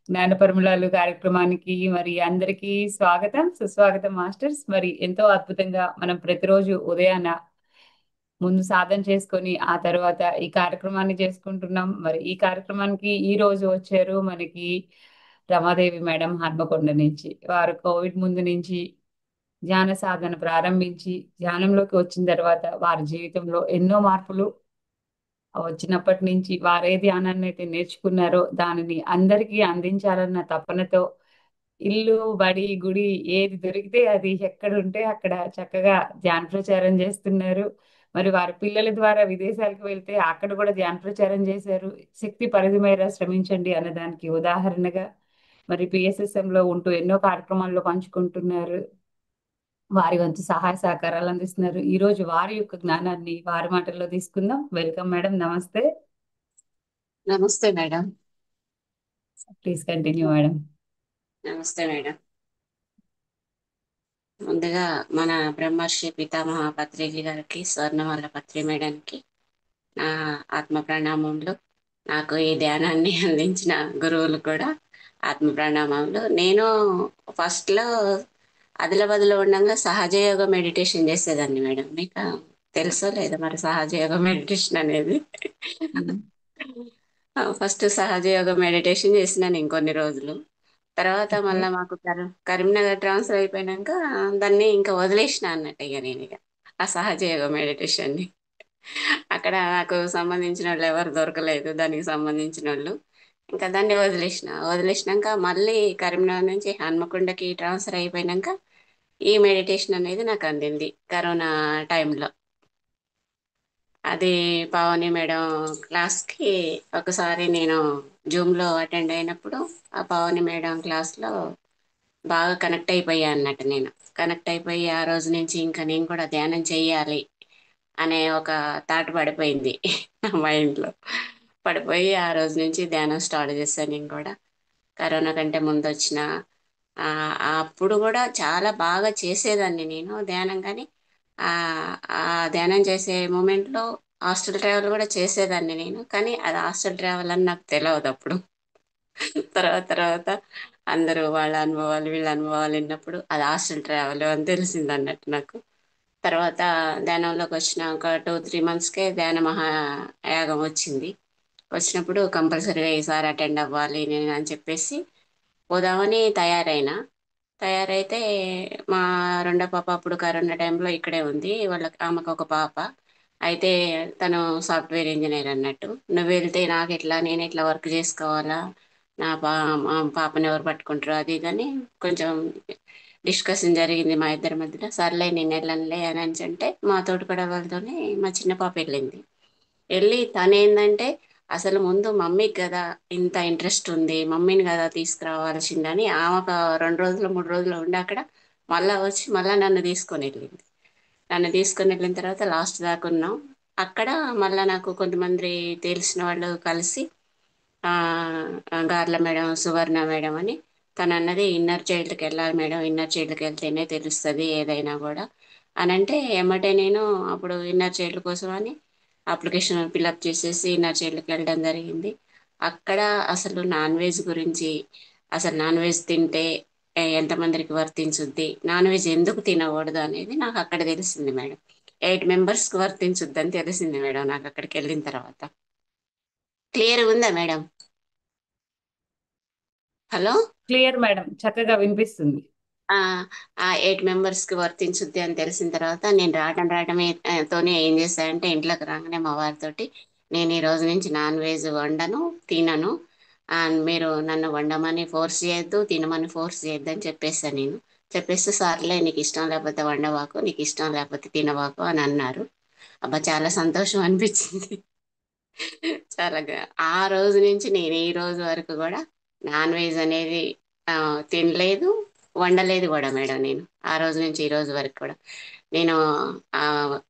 జ్ఞాన పరిమళాలు కార్యక్రమానికి మరి అందరికీ స్వాగతం, సుస్వాగతం మాస్టర్స్. మరి ఎంతో అద్భుతంగా మనం ప్రతిరోజు ఉదయాన ముందు సాధన చేసుకొని ఆ తర్వాత ఈ కార్యక్రమాన్ని చేసుకుంటున్నాం. మరి ఈ కార్యక్రమానికి ఈ రోజు వచ్చారు మనకి రమాదేవి మేడం హన్మకొండ నుంచి. వారు కోవిడ్ ముందు నుంచి ధ్యాన సాధన ప్రారంభించి ధ్యానంలోకి వచ్చిన తర్వాత వారి జీవితంలో ఎన్నో మార్పులు వచ్చినప్పటి నుంచి వారే ధ్యానాన్ని అయితే నేర్చుకున్నారో దానిని అందరికీ అందించాలన్న తపనతో ఇల్లు, బడి, గుడి ఏది దొరికితే అది ఎక్కడుంటే అక్కడ చక్కగా ధ్యాన ప్రచారం చేస్తున్నారు. మరి వారి పిల్లల ద్వారా విదేశాలకు వెళ్తే అక్కడ కూడా ధ్యాన ప్రచారం చేశారు. శక్తి పరిధి మేర శ్రమించండి అన్నదానికి ఉదాహరణగా మరి PSSM లో ఉంటూ ఎన్నో కార్యక్రమాల్లో పంచుకుంటున్నారు. వారి వంతు సహాయ సహకారాలు అందిస్తున్నారు. ఈ రోజు వారి యొక్క జ్ఞానాన్ని వారి మాటల్లో తీసుకుందాం. వెల్కమ్ మేడం, నమస్తే. నమస్తే మేడం. Please continue madam. నమస్తే మేడం. ముందుగా మన బ్రహ్మర్షి పితామహ పత్రిజీ గారికి, స్వర్ణమాల పత్రి మేడానికి నా ఆత్మ ప్రణామములు. నాకు ఈ ధ్యానాన్ని అందించిన గురువులు కూడా ఆత్మ ప్రణామములు. నేను ఫస్ట్లో ఆదిలాబాద్లో ఉండగా సహజ యోగ మెడిటేషన్ చేసేదాన్ని మేడం. మీకు తెలుసో లేదో మరి సహజ యోగ మెడిటేషన్ అనేది. ఉమ్. ఫస్ట్ సహజ యోగ మెడిటేషన్ చేసినాను ఇంకొన్ని రోజులు. తర్వాత ఓకే. మళ్ళీ మాకు కరీంనగర్ ట్రాన్స్ఫర్ అయిపోయినాక దాన్ని ఇంకా వదిలేసిన అన్నట్టు ఇక నేను ఇక ఆ సహజ యోగ మెడిటేషన్ని అక్కడ నాకు సంబంధించిన వాళ్ళు ఎవరు దొరకలేదు దానికి సంబంధించిన వాళ్ళు. ఇంకా దాన్ని వదిలేసినాక మళ్ళీ కరీంనగర్ నుంచి హన్మకొండకి ట్రాన్స్ఫర్ అయిపోయినాక ఈ మెడిటేషన్ అనేది నాకు అందింది కరోనా టైంలో. అది పావని మేడం క్లాస్కి ఒకసారి నేను జూమ్లో అటెండ్ అయినప్పుడు ఆ పావని మేడం క్లాస్లో బాగా కనెక్ట్ అయిపోయా అన్నట్టు. నేను కనెక్ట్ అయిపోయి ఆ రోజు నుంచి ఇంకా నేను కూడా ధ్యానం చెయ్యాలి అనే ఒక థాట్ పడిపోయింది నా మైండ్లో. పడిపోయి ఆ రోజు నుంచి ధ్యానం స్టార్ట్ చేశాను నేను కూడా. కరోనా కంటే ముందు వచ్చిన ఆ, అప్పుడు కూడా చాలా బాగా చేసేదాన్ని నేను ధ్యానం. కానీ ఆ ఆ ధ్యానం చేసే మూమెంట్లో హాస్టల్ ట్రావెల్ కూడా చేసేదాన్ని నేను. కానీ అది హాస్టల్ ట్రావెల్ అని నాకు తెలియదు అప్పుడు. తర్వాత తర్వాత అందరూ వాళ్ళ అనుభవాలు వీళ్ళ అనుభవాలు విన్నప్పుడు అది హాస్టల్ ట్రావెల్ అని తెలిసింది అన్నట్టు నాకు. తర్వాత ధ్యానంలోకి వచ్చిన ఒక 2-3 మంత్స్కే ధ్యాన మహాయాగం వచ్చింది. వచ్చినప్పుడు కంపల్సరీగా ఈసారి అటెండ్ అవ్వాలి నేను అని చెప్పేసి పోదామని తయారైతే మా రెండో పాప అప్పుడు కరోనా టైంలో ఇక్కడే ఉంది. ఆమెకు ఒక పాప అయితే తను సాఫ్ట్వేర్ ఇంజనీర్ అన్నట్టు. నువ్వు వెళ్తే నాకు ఎట్లా, నేను ఎట్లా వర్క్ చేసుకోవాలా, మా పాపని ఎవరు పట్టుకుంటారు అది ఇదని కొంచెం డిస్కషన్ జరిగింది మా ఇద్దరి మధ్యలో. సర్లే నేను వెళ్ళనులే అని అంటే మా తోటికోడ వాళ్ళతోనే మా చిన్న పాప వెళ్ళింది. వెళ్ళి తనేందంటే అసలు ముందు మమ్మీకి కదా ఇంత ఇంట్రెస్ట్ ఉంది, మమ్మీని కదా తీసుకురావాల్సిందని ఆమె ఒక 2 రోజులు 3 రోజులు ఉండి అక్కడ మళ్ళా వచ్చి మళ్ళా నన్ను తీసుకొని వెళ్ళింది. నన్ను తీసుకొని వెళ్ళిన తర్వాత లాస్ట్ దాకా ఉన్నాం అక్కడ. మళ్ళా నాకు కొంతమంది తెలిసిన వాళ్ళు కలిసి ఆ, గార్ల మేడం, సువర్ణ మేడం అని తను అన్నది ఇన్నర్ చైల్డ్కి వెళ్ళాలి మేడం, ఇన్నర్ చైల్డ్కి వెళ్తేనే తెలుస్తుంది ఏదైనా కూడా అని అంటే ఎమ్మటే నేను అప్పుడు ఇన్నర్ చైల్డ్ కోసం అని అప్లికేషన్ ఫిల్అప్ చేసేసి ఇన్నర్ చైల్డ్కి వెళ్ళడం జరిగింది. అక్కడ అసలు నాన్ వెజ్ గురించి, అసలు నాన్ వెజ్ తింటే ఎంతమందికి వర్తించుద్ది, నాన్ వెజ్ ఎందుకు తినకూడదు అనేది నాకు అక్కడ తెలిసింది మేడం. 8 మెంబర్స్కి వర్తించుద్ది అని తెలిసింది మేడం నాకు అక్కడికి వెళ్ళిన తర్వాత. క్లియర్ ఉందా మేడం? హలో. క్లియర్ మేడం, చక్కగా వినిపిస్తుంది. ఆ ఆ 8 మెంబర్స్కి వర్తించుద్ది అని తెలిసిన తర్వాత నేను రావడమే తోనే ఏం చేశానంటే ఇంట్లోకి రాగానే మా వారితోటి నేను ఈ రోజు నుంచి నాన్ వెజ్ వండను, తినను. మీరు నన్ను వండమని ఫోర్స్ చేయొద్దు, తినమని ఫోర్స్ చేయొద్దు అని చెప్పేసాను నేను. చెప్పేస్తే సార్లే నీకు ఇష్టం లేకపోతే వండవాకు, నీకు ఇష్టం లేకపోతే తినవాకు అని అన్నారు. అబ్బా చాలా సంతోషం అనిపించింది. చాలా ఆ రోజు నుంచి నేను ఈ రోజు వరకు కూడా నాన్ వెజ్ అనేది ఆ, తినలేదు, వండలేదు కూడా మేడం. నేను ఆ రోజు నుంచి ఈ రోజు వరకు కూడా నేను ఆ,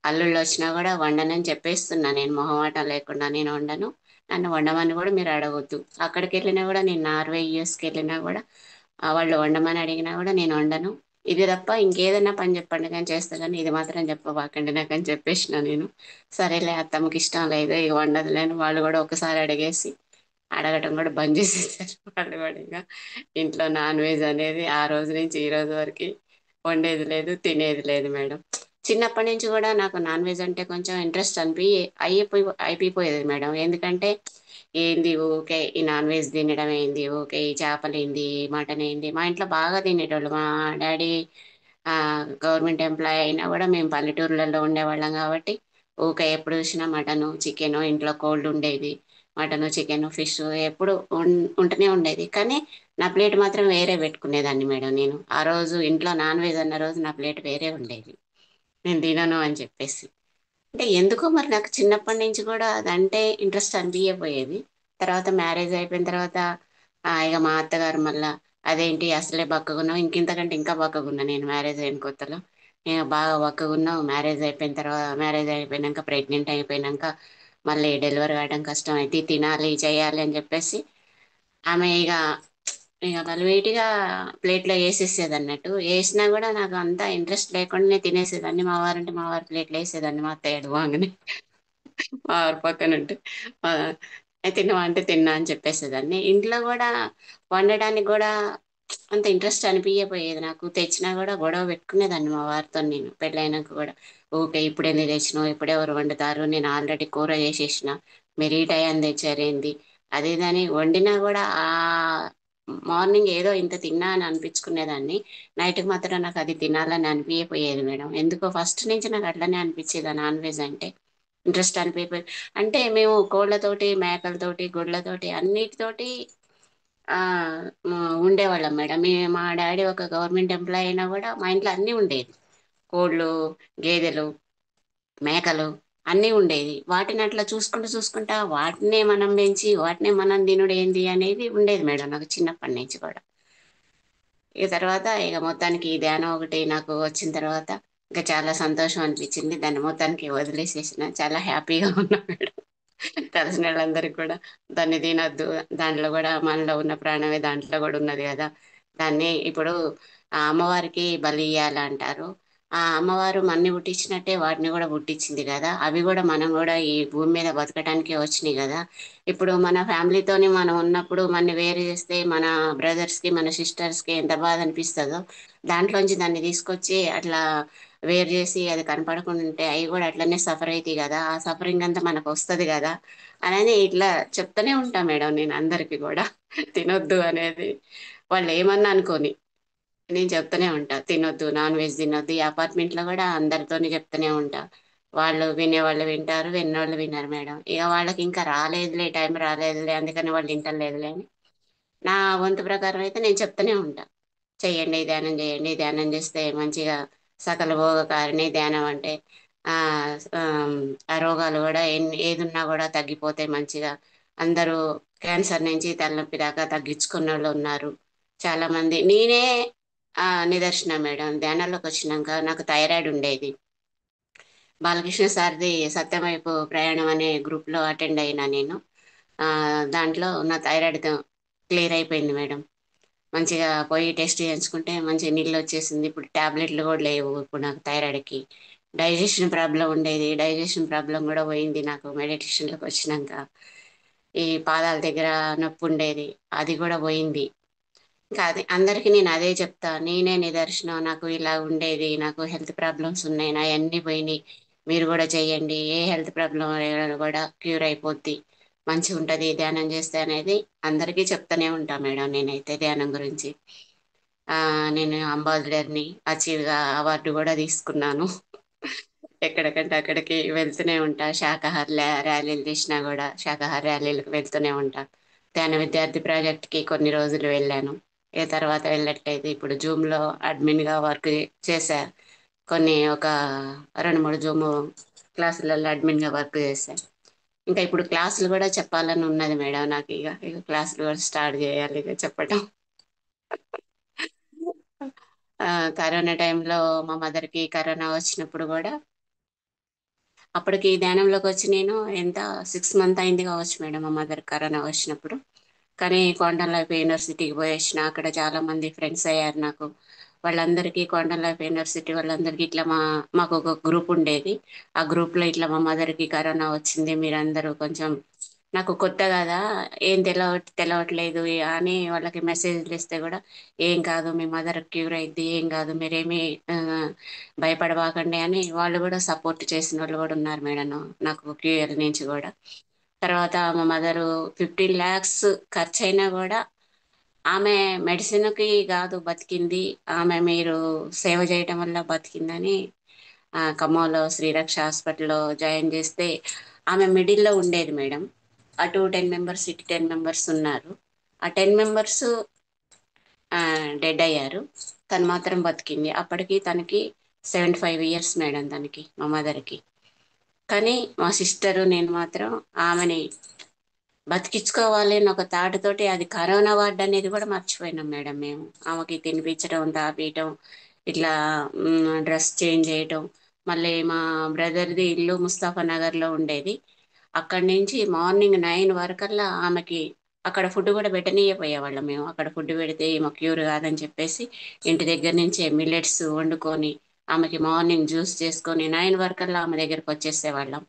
అల్లుళ్ళు వచ్చినా కూడా వండనని చెప్పేస్తున్నా. నేను మొహమాటం లేకుండా నేను వండను, నన్ను వండమని కూడా మీరు అడగొద్దు. అక్కడికి వెళ్ళినా కూడా నేను నార్వే యూఎస్కి వెళ్ళినా కూడా వాళ్ళు వండమని అడిగినా కూడా నేను వండను. ఇది తప్ప ఇంకేదైనా పని చెప్పండి కానీ చేస్తా, కానీ ఇది మాత్రం చెప్పబాకండి నాకు అని చెప్పేసిన నేను. సరేలే అత్తమ్మకి ఇష్టం లేదు ఇక వండదులేని వాళ్ళు కూడా ఒకసారి అడిగేసి అడగటం కూడా బంద్ చేసేసారు వాళ్ళు కూడా. ఇక ఇంట్లో నాన్ వెజ్ అనేది ఆ రోజు నుంచి ఈ రోజు వరకు వండేది లేదు, తినేది లేదు మేడం. చిన్నప్పటి నుంచి కూడా నాకు నాన్ వెజ్ అంటే కొంచెం ఇంట్రెస్ట్ అయిపోయేది మేడం. ఎందుకంటే ఏంది ఊకే ఈ నాన్ వెజ్ తినడం, ఏంది ఊకే ఈ చేపలు ఏంది, మటన్ ఏంది. మా ఇంట్లో బాగా తినేటోళ్ళు. మా డాడీ ఆ గవర్నమెంట్ ఎంప్లాయ్ అయినా కూడా మేము పల్లెటూర్లలో ఉండేవాళ్ళం కాబట్టి ఊకే ఎప్పుడు చూసినా మటను చికెను, ఇంట్లో కోల్డ్ ఉండేది. మటను చికెను ఫిష్ ఎప్పుడు ఉంటూనే ఉండేది. కానీ నా ప్లేట్ మాత్రం వేరే పెట్టుకునేదాన్ని మేడం. నేను ఆ రోజు ఇంట్లో నాన్ వెజ్ అన్న రోజు నా ప్లేట్ వేరే ఉండేది, నేను తినను అని చెప్పేసి. అంటే ఎందుకో మరి నాకు చిన్నప్పటి నుంచి కూడా అదంటే ఇంట్రెస్ట్ అనిపించకపోయేది. తర్వాత మ్యారేజ్ అయిపోయిన తర్వాత ఇక మా అత్తగారు మళ్ళా అదేంటి అసలే బక్కగున్నావు, ఇంకింతకంటే ఇంకా బక్కగున్నా నేను మ్యారేజ్ అయిన కొత్తలో. నేను బాగా బక్కగున్నావు, మ్యారేజ్ అయిపోయినాక ప్రెగ్నెంట్ అయిపోయినాక మళ్ళీ డెలివరీ అవ్వడం కష్టం అయితే తినాలి చేయాలి అని చెప్పేసి ఆమె ఇక వాళ్ళు వేటిగా ప్లేట్లో వేసేసేది అన్నట్టు. వేసినా కూడా నాకు అంత ఇంట్రెస్ట్ లేకుండానే తినేసేదాన్ని. మా వారంటే మా వారి ప్లేట్లో వేసేదాన్ని, మా అత్తయ్య వాంగని మా వారి పక్కన ఉంటే ఆ, తినవా అంటే తిన్నా అని చెప్పేసేదాన్ని. ఇంట్లో కూడా వండడానికి కూడా అంత ఇంట్రెస్ట్ అనిపించకపోయేది నాకు. తెచ్చినా కూడా గొడవ పెట్టుకునేదాన్ని మా వారితో నేను పెళ్ళైనాక కూడా. ఓకే ఇప్పుడు ఎందుకు తెచ్చినావు, ఇప్పుడు ఎవరు వండుతారు, నేను ఆల్రెడీ కూర చేసేసిన, మీరు ఈ టైం తెచ్చారేంది, అదేదని వండినా కూడా మార్నింగ్ ఏదో ఇంత తిన్నా అని అనిపించుకునేదాన్ని. నైట్కి మాత్రం నాకు అది తినాలని అనిపించకపోయేది మేడం. ఎందుకో ఫస్ట్ నుంచి నాకు అట్లనే అనిపించేది ఆ నాన్ వెజ్ అంటే ఇంట్రెస్ట్ అనిపించకపోయేది. అంటే మేము కోళ్ళతోటి మేకలతోటి గుడ్లతోటి అన్నిటితోటి ఆ ఉండేవాళ్ళం మేడం. మా డాడీ ఒక గవర్నమెంట్ ఎంప్లాయ్ అయినా కూడా మా ఇంట్లో అన్నీ ఉండేది. కోళ్ళు, గేదెలు, మేకలు అన్నీ ఉండేది. వాటిని అట్లా చూసుకుంటా వాటినే మనం పెంచి వాటినే మనం తినుడు ఏంది అనేది ఉండేది మేడం నాకు చిన్నప్పటి నుంచి కూడా. ఇక తర్వాత ఇక మొత్తానికి ఈ ధ్యానం ఒకటి నాకు వచ్చిన తర్వాత ఇంకా చాలా సంతోషం అనిపించింది. దాన్ని మొత్తానికి వదిలేసేసిన చాలా హ్యాపీగా ఉన్నా మేడం. తెలిసిన వాళ్ళందరికీ కూడా దాన్ని తినొద్దు, దాంట్లో కూడా మనలో ఉన్న ప్రాణమే దాంట్లో కూడా ఉన్నది కదా, దాన్ని ఇప్పుడు ఆ అమ్మవారికి బలి ఇయ్యాలంటారు. ఆ అమ్మవారు మన్ని పుట్టించినట్టే వాటిని కూడా పుట్టించింది కదా, అవి కూడా మనం కూడా ఈ భూమి మీద బతకటానికే వచ్చినాయి కదా. ఇప్పుడు మన ఫ్యామిలీతోని మనం ఉన్నప్పుడు మన వేరు చేస్తే మన బ్రదర్స్కి మన సిస్టర్స్కి ఎంత బాధ అనిపిస్తుందో, దాంట్లోంచి దాన్ని తీసుకొచ్చి అట్లా వేరు చేసి అది కనపడకుండా ఉంటే అవి కూడా అట్లనే సఫర్ అవుతాయి కదా, ఆ సఫరింగ్ అంతా మనకు వస్తుంది కదా అనేది ఇట్లా చెప్తూనే ఉంటా మేడం నేను అందరికీ కూడా. తినొద్దు అనేది వాళ్ళు ఏమన్నా అనుకోని నేను చెప్తూనే ఉంటా, తినొద్దు నాన్ వెజ్ తినొద్దు. ఈ అపార్ట్మెంట్లో కూడా అందరితోని చెప్తూనే ఉంటా. వాళ్ళు వినేవాళ్ళు వింటారు, విన్నోళ్ళు వినరు మేడం. ఇక వాళ్ళకి ఇంకా రాలేదులే, టైం రాలేదులే అందుకని వాళ్ళు వింటలేదులే అని నా వంతు ప్రకారం అయితే నేను చెప్తూనే ఉంటా. చెయ్యండి ధ్యానం, చేయండి ధ్యానం చేస్తే మంచిగా సకల భోగకారిణి ధ్యానం అంటే ఆ ఆమ్, ఆ రోగాలు కూడా ఏది ఉన్నా కూడా తగ్గిపోతాయి మంచిగా. అందరూ క్యాన్సర్ నుంచి తలనొప్పి దాకా తగ్గించుకున్న వాళ్ళు ఉన్నారు చాలా మంది. నేనే నిదర్శన మేడం. ధ్యానంలోకి వచ్చినాక నాకు థైరాయిడ్ ఉండేది. బాలకృష్ణ సార్ది సత్యమైపు ప్రయాణం అనే గ్రూప్లో అటెండ్ అయినా నేను. ఆ, దాంట్లో నా థైరాయిడ్ క్లియర్ అయిపోయింది మేడం. మంచిగా పోయి టెస్ట్ చేయించుకుంటే మంచిగా నీళ్ళు వచ్చేసింది. ఇప్పుడు టాబ్లెట్లు కూడా లేవు ఇప్పుడు నాకు థైరాయిడ్కి. డైజెషన్ ప్రాబ్లం ఉండేది, డైజెషన్ ప్రాబ్లం కూడా పోయింది నాకు మెడిటేషన్లోకి వచ్చినాక. ఈ పాదాల దగ్గర నొప్పి ఉండేది, అది కూడా పోయింది. ఇంకా అదే అందరికీ నేను అదే చెప్తా, నేనే నిదర్శనం. నాకు ఇలా ఉండేది, నాకు హెల్త్ ప్రాబ్లమ్స్ ఉన్నాయి, నా అన్నీ పోయినాయి, మీరు కూడా చేయండి, ఏ హెల్త్ ప్రాబ్లం కూడా క్యూర్ అయిపోద్ది, మంచిగా ఉంటుంది ధ్యానం చేస్తే అనేది అందరికీ చెప్తానే ఉంటా మేడం. నేనైతే ధ్యానం గురించి ఆ నేను అంబాసిడర్ని అచీవ్గా అవార్డు కూడా తీసుకున్నాను. ఎక్కడికంటే అక్కడికి వెళ్తూనే ఉంటా. శాకాహార ర్యాలీలు తీసినా కూడా శాకాహార ర్యాలీలకు వెళ్తూనే ఉంటా. ధ్యాన విద్యార్థి ప్రాజెక్ట్కి కొన్ని రోజులు వెళ్ళాను. ఏ తర్వాత వెళ్ళట్లేదు. ఇప్పుడు జూమ్లో అడ్మిన్గా వర్క్ చేశా. ఒక 2 3 జూమ్ క్లాసులలో అడ్మిన్గా వర్క్ చేశా. ఇంకా ఇప్పుడు క్లాసులు కూడా చెప్పాలని ఉన్నది మేడం నాకు. ఇక క్లాసులు కూడా స్టార్ట్ చేయాలి ఇక చెప్పటం. ఆ, కరోనా టైంలో మా మదర్కి కరోనా వచ్చినప్పుడు కూడా అప్పటికి ధ్యానంలోకి వచ్చి నేను ఎంత 6 మంత్ అయింది కావచ్చు మేడం మా మదర్ కరోనా వచ్చినప్పుడు. కానీ క్వాంటమ్ లైఫ్ యూనివర్సిటీకి పోయేసిన, అక్కడ చాలా మంది ఫ్రెండ్స్ అయ్యారు నాకు. వాళ్ళందరికీ క్వాంటమ్ లైఫ్ యూనివర్సిటీ వాళ్ళందరికీ ఇట్లా మాకు ఒక గ్రూప్ ఉండేది. ఆ గ్రూప్లో ఇట్లా మా మదర్కి కరోనా వచ్చింది, మీరందరూ కొంచెం నాకు కొత్త కదా, ఏం తెలవట్లేదు అని వాళ్ళకి మెసేజ్లు ఇస్తే కూడా ఏం కాదు, మీ మదర్ క్యూర్ అయింది, ఏం కాదు, మీరేమీ ఆ, భయపడబాకండి అని వాళ్ళు కూడా సపోర్ట్ చేసిన వాళ్ళు కూడా ఉన్నారు మేడం, నాకు క్యూర్ నుంచి కూడా. తర్వాత మా మదరు 15 lakhs ఖర్చు అయినా కూడా ఆమె మెడిసిన్కి కాదు బతికింది, ఆమె మీరు సేవ చేయటం వల్ల బతికిందని ఖమ్మంలో శ్రీరక్ష హాస్పిటల్లో జాయిన్ చేస్తే ఆమె మిడిల్లో ఉండేది మేడం. అటు 10 members ఇటు 10 members ఉన్నారు. ఆ 10 members డెడ్ అయ్యారు, తను మాత్రం బతికింది. అప్పటికి తనకి 75 years మేడం, తనకి మా మదర్కి. కానీ మా సిస్టరు నేను మాత్రం ఆమెని బతికించుకోవాలి అని ఒక తాటుతోటి, అది కరోనా వార్డ్ అనేది కూడా మర్చిపోయినాం మేడం మేము. ఆమెకి తినిపించడం, తాపీయటం, ఇట్లా డ్రెస్ చేంజ్ చేయటం. మళ్ళీ మా బ్రదర్ది ఇల్లు ముస్తాఫా నగర్లో ఉండేది. అక్కడి నుంచి మార్నింగ్ 9 వరకల్లా ఆమెకి అక్కడ ఫుడ్ కూడా పెట్టనీయపోయేవాళ్ళం మేము. అక్కడ ఫుడ్ పెడితే ఈమె క్యూర్ కాదని చెప్పేసి ఇంటి దగ్గర నుంచే మిల్లెట్స్ వండుకొని ఆమెకి మార్నింగ్ జ్యూస్ చేసుకొని 9 వరకల్లా ఆమె దగ్గరికి వచ్చేసేవాళ్ళం.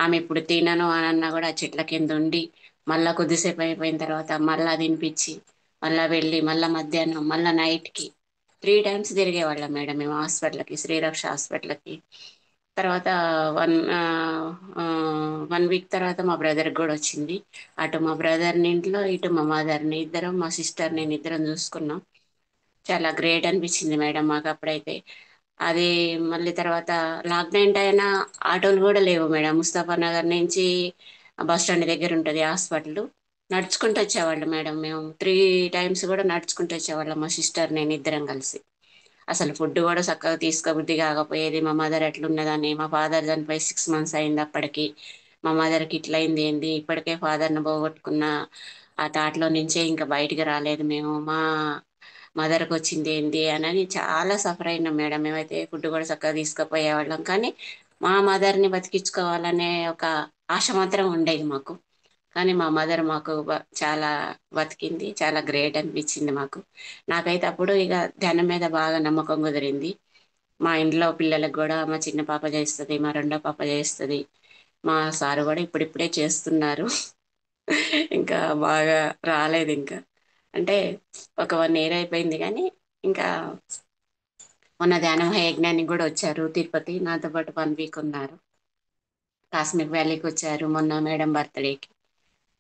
ఆమె ఇప్పుడు తినను అని అన్నా కూడా ఆ చెట్ల కింద ఉండి మళ్ళా కొద్దిసేపు అయిపోయిన తర్వాత మళ్ళా తినిపించి మళ్ళా వెళ్ళి మళ్ళా మధ్యాహ్నం మళ్ళా నైట్కి 3 times తిరిగేవాళ్ళం మేడం మేము హాస్పిటల్కి, శ్రీరక్ష హాస్పిటల్కి. తర్వాత వన్ 1 week తర్వాత మా బ్రదర్కి కూడా వచ్చింది. అటు మా బ్రదర్ని ఇంట్లో, ఇటు మా మదర్ని, ఇద్దరం మా సిస్టర్ నేను ఇద్దరం చూసుకున్నాం. చాలా గ్రేట్ అనిపించింది మేడం మాకు అప్పుడైతే. అది మళ్ళీ తర్వాత లాక్డౌన్ అయినా ఆటోలు కూడా లేవు మేడం. ముస్తాఫా నగర్ నుంచి బస్ స్టాండ్ దగ్గర ఉంటుంది హాస్పిటల్, నడుచుకుంటూ వచ్చేవాళ్ళు మేడం. మేము 3 times కూడా నడుచుకుంటూ వచ్చేవాళ్ళం, మా సిస్టర్ నేను ఇద్దరం కలిసి. అసలు ఫుడ్ కూడా చక్కగా తీసుకోబుద్ధి కాకపోయేది. మా మదర్ ఎట్లున్నదని, మా ఫాదర్ చనిపోయి 6 months అయింది అప్పటికి. మా మదర్కి ఇట్లా అయింది ఏంది, ఇప్పటికే ఫాదర్ని పోగొట్టుకున్న ఆ థాట్లో నుంచే ఇంకా బయటికి రాలేదు మేము. మా మదర్కి వచ్చింది ఏంది అని చాలా సఫర్ అయినాం మేడం. మేమైతే ఫుడ్ కూడా చక్కగా తీసుకుపోయేవాళ్ళం, కానీ మా మదర్ని బతికించుకోవాలనే ఒక ఆశ మాత్రం ఉండేది మాకు. కానీ మా మదర్ మాకు చాలా బతికింది, చాలా గ్రేట్ అనిపించింది మాకు. నాకైతే అప్పుడు ఇక ధ్యానం మీద బాగా నమ్మకం కుదిరింది. మా ఇంట్లో పిల్లలకు కూడా మా చిన్న పాప చేస్తుంది, మా రెండో పాప చేస్తుంది, మా సారు కూడా ఇప్పుడిప్పుడే చేస్తున్నారు. ఇంకా బాగా రాలేదు ఇంకా, అంటే ఒక 1 year అయిపోయింది. కానీ ఇంకా మొన్న ధ్యానం యజ్ఞానికి కూడా వచ్చారు తిరుపతి, నాతో పాటు 1 week ఉన్నారు. కాస్మిక్ వ్యాలీకి వచ్చారు మొన్న మేడం బర్త్డేకి,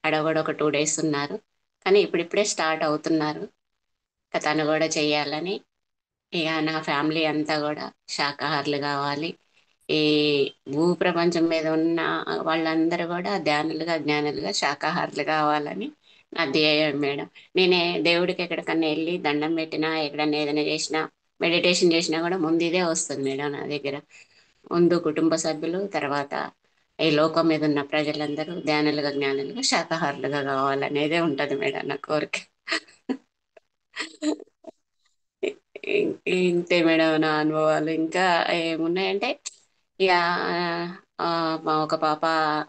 ఆడ కూడా ఒక 2 days ఉన్నారు. కానీ ఇప్పుడిప్పుడే స్టార్ట్ అవుతున్నారు. ఇక తను కూడా చెయ్యాలని, ఇక నా ఫ్యామిలీ అంతా కూడా శాకాహారులు కావాలి. ఈ భూ ప్రపంచం మీద ఉన్న వాళ్ళందరూ కూడా ధ్యానులుగా జ్ఞానులుగా శాకాహారులు కావాలని నా ధ్యేయం మేడం. నేనే దేవుడికి ఎక్కడికన్నా వెళ్ళి దండం పెట్టినా, ఎక్కడన్నా ఏదైనా చేసినా, మెడిటేషన్ చేసినా కూడా ముందు ఇదే వస్తుంది మేడం నా దగ్గర. ముందు కుటుంబ సభ్యులు, తర్వాత ఈ లోకం మీద ఉన్న ప్రజలందరూ ధ్యానులుగా జ్ఞానులుగా శాకాహారులుగా కావాలనేదే ఉంటది మేడం నా కోరిక. ఇంతే మేడం నా అనుభవాలు. ఇంకా ఏమున్నాయంటే ఇక మా ఒక పాప,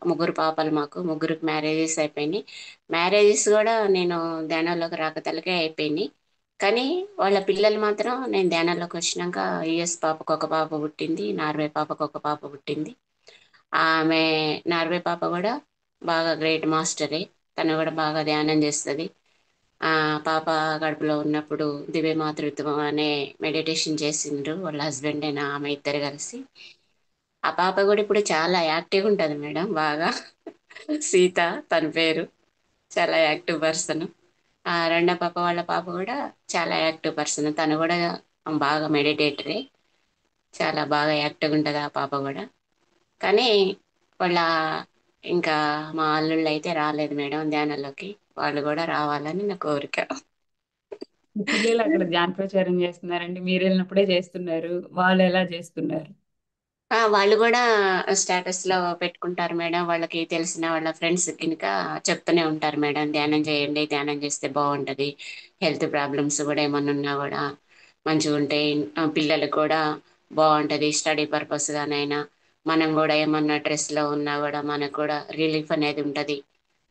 ముగ్గురు పాపలు, మాకు ముగ్గురికి మ్యారేజెస్ అయిపోయినాయి. మ్యారేజెస్ కూడా నేను ధ్యానంలోకి రాకతలకే అయిపోయినాయి. కానీ వాళ్ళ పిల్లలు మాత్రం నేను ధ్యానంలోకి వచ్చినాక యుఎస్ పాపకు ఒక పాప పుట్టింది, నార్వే పాపకు ఒక పాప పుట్టింది. ఆమె నార్వే పాప కూడా బాగా గ్రేట్ మాస్టరే, తను కూడా బాగా ధ్యానం చేస్తుంది. ఆ పాప కడుపులో ఉన్నప్పుడు దివ్య మాతృత్వం అనే మెడిటేషన్ చేసిండ్రు వాళ్ళ హస్బెండ్ అయినా ఆమె ఇద్దరు కలిసి. ఆ పాప కూడా ఇప్పుడు చాలా యాక్టివ్ ఉంటుంది మేడం, బాగా. సీత తన పేరు, చాలా యాక్టివ్ పర్సన్. ఆ రెండో పాప వాళ్ళ పాప కూడా చాలా యాక్టివ్ పర్సన్, తను కూడా బాగా మెడిటేటరే, చాలా బాగా యాక్టివ్గా ఉంటుంది ఆ పాప కూడా. కానీ వాళ్ళ ఇంకా మా అల్లుళ్ళు అయితే రాలేదు మేడం ధ్యానంలోకి, వాళ్ళు కూడా రావాలని నా కోరిక. మీ పిల్లలు అక్కడ ధ్యాన ప్రచారం చేస్తున్నారండి, మీరు వెళ్ళినప్పుడే చేస్తున్నారు, వాళ్ళు ఎలా చేస్తున్నారు? వాళ్ళు కూడా స్టేటస్ లో పెట్టుకుంటారు మేడం. వాళ్ళకి తెలిసిన వాళ్ళ ఫ్రెండ్స్ కనుక చెప్తూనే ఉంటారు మేడం, ధ్యానం చేయండి, ధ్యానం చేస్తే బాగుంటది, హెల్త్ ప్రాబ్లమ్స్ కూడా ఏమన్నా ఉన్నా కూడా మంచిగా ఉంటాయి, పిల్లలకు కూడా బాగుంటది, స్టడీ పర్పస్ గానైనా, మనం కూడా ఏమన్నా స్ట్రెస్ లో ఉన్నా కూడా మనకు కూడా రిలీఫ్ అనేది ఉంటది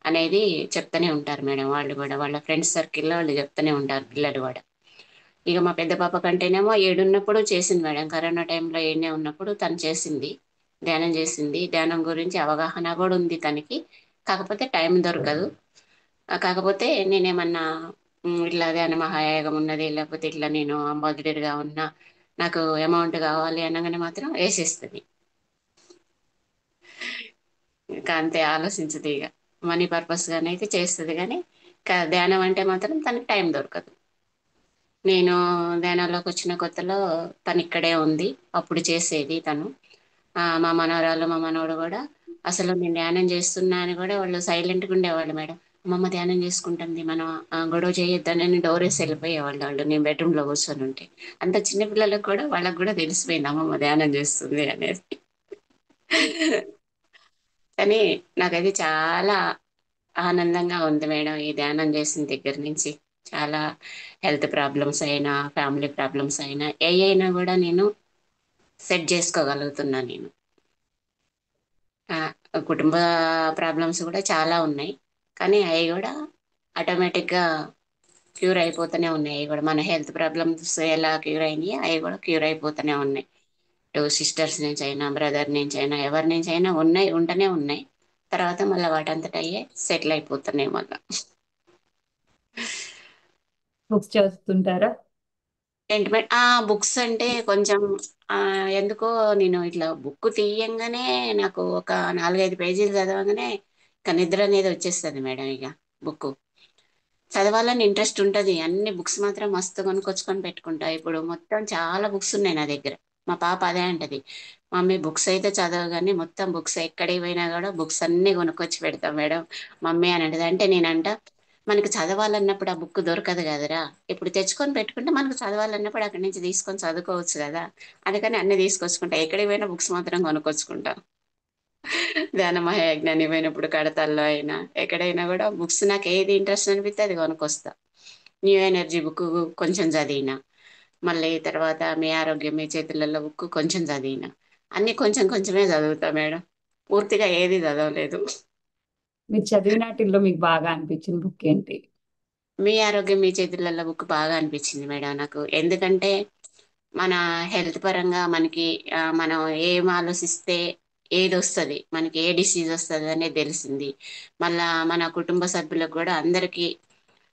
అనేది చెప్తూనే ఉంటారు మేడం. వాళ్ళు కూడా వాళ్ళ ఫ్రెండ్స్ సర్కిల్లో వాళ్ళు చెప్తూనే ఉంటారు పిల్లలు కూడా. ఇక మా పెద్ద పాప కంటేనేమో ఏడున్నప్పుడు చేసింది మేడం, కరోనా టైంలో ఏడనే ఉన్నప్పుడు తను చేసింది, ధ్యానం చేసింది. ధ్యానం గురించి అవగాహన కూడా ఉంది తనకి. కాకపోతే టైం దొరకదు. కాకపోతే నేనేమన్నా ఇట్లా ధ్యాన మహాయాగం ఉన్నది, లేకపోతే ఇట్లా నేను అంబాసిడర్గా ఉన్నా, నాకు అమౌంట్ కావాలి అనగానే మాత్రం వేసేస్తుంది. ఇంకా అంతే, ఆలోచించదు ఇక. మనీ పర్పస్గానైతే చేస్తుంది కానీ ధ్యానం అంటే మాత్రం తనకి టైం దొరకదు. నేను ధ్యానంలోకి వచ్చిన కొత్తలో తను ఇక్కడే ఉంది, అప్పుడు చేసేది తను. మా మనవరాలు మా మనవడు కూడా అసలు నేను ధ్యానం చేస్తున్నా అని కూడా వాళ్ళు సైలెంట్గా ఉండేవాళ్ళు మేడం. అమ్మమ్మ ధ్యానం చేసుకుంటుంది, మనం గొడవ చేయొద్దని డోర్ వేసి వెళ్ళిపోయేవాళ్ళు వాళ్ళు, నేను బెడ్రూమ్లో కూర్చొని ఉంటే. అంత చిన్న పిల్లలకు కూడా వాళ్ళకు కూడా తెలిసిపోయింది అమ్మమ్మ ధ్యానం చేస్తుంది అనేది. కానీ నాకైతే చాలా ఆనందంగా ఉంది మేడం ఈ ధ్యానం చేసిన దగ్గర నుంచి. చాలా హెల్త్ ప్రాబ్లమ్స్ అయినా, ఫ్యామిలీ ప్రాబ్లమ్స్ అయినా, ఏ అయినా కూడా నేను సెట్ చేసుకోగలుగుతున్నా నేను. ఆ, కుటుంబ ప్రాబ్లమ్స్ కూడా చాలా ఉన్నాయి, కానీ అవి కూడా ఆటోమేటిక్గా క్యూర్ అయిపోతూనే ఉన్నాయి. అవి కూడా మన హెల్త్ ప్రాబ్లమ్స్ ఎలా క్యూర్ అయినాయి, అవి కూడా క్యూర్ అయిపోతూనే ఉన్నాయి. టూ సిస్టర్స్ నుంచి అయినా, బ్రదర్ నుంచి అయినా, ఎవరి నుంచి అయినా ఉన్నాయి, ఉంటూనే ఉన్నాయి. తర్వాత మళ్ళీ వాటంతట అయ్యే సెటిల్ అయిపోతున్నాయి మళ్ళీ. బుక్స్ చదువుతుంటారా? సెంటిమెంట్ బుక్స్ అంటే కొంచెం ఆ, ఎందుకో నేను ఇట్లా బుక్ తీయంగానే నాకు ఒక 4-5 పేజీలు చదవగానే ఇక నిద్ర అనేది వచ్చేస్తుంది మేడం. ఇక బుక్ చదవాలని ఇంట్రెస్ట్ ఉంటుంది, అన్ని బుక్స్ మాత్రం మస్తు కొనుక్కొచ్చుకొని పెట్టుకుంటా. ఇప్పుడు మొత్తం చాలా బుక్స్ ఉన్నాయి నా దగ్గర. మా పాప అదే అంటది, మమ్మీ బుక్స్ అయితే చదవగానే కానీ మొత్తం బుక్స్ ఎక్కడికి పోయినా కూడా బుక్స్ అన్ని కొనుక్కొచ్చి పెడతాం మేడం మమ్మీ అని అంటది. అంటే నేనంట, మనకు చదవాలన్నప్పుడు ఆ బుక్ దొరకదు కదరా, ఇప్పుడు తెచ్చుకొని పెట్టుకుంటే మనకు చదవాలన్నప్పుడు అక్కడి నుంచి తీసుకొని చదువుకోవచ్చు కదా. అందుకని అన్ని తీసుకొచ్చుకుంటా, ఎక్కడికి పోయినా బుక్స్ మాత్రం కొనుక్కొచ్చుకుంటా. ధ్యాన మహాయజ్ఞానికి పోయినప్పుడు, కడతాల్లో అయినా ఎక్కడైనా కూడా బుక్స్ నాకు ఏది ఇంట్రెస్ట్ అనిపిస్తే అది కొనుక్కొస్తా. న్యూ ఎనర్జీ బుక్ కొంచెం చదివిన, మళ్ళీ తర్వాత మీ ఆరోగ్యం మీ చేతులలో బుక్ కొంచెం చదివిన. అన్ని కొంచెం కొంచెమే చదువుతా మేడం, పూర్తిగా ఏది చదవలేదు. మీరు చదివినాటిల్లో మీకు బాగా అనిపించిన బుక్ ఏంటి? మీ ఆరోగ్యం మీ చేతులలో బుక్ బాగా అనిపించింది మేడం నాకు. ఎందుకంటే మన హెల్త్ పరంగా మనకి మనం ఏం ఆలోచిస్తే ఏది వస్తుంది, మనకి ఏ డిసీజ్ వస్తుంది అనేది తెలిసింది. మళ్ళా మన కుటుంబ సభ్యులకు కూడా అందరికీ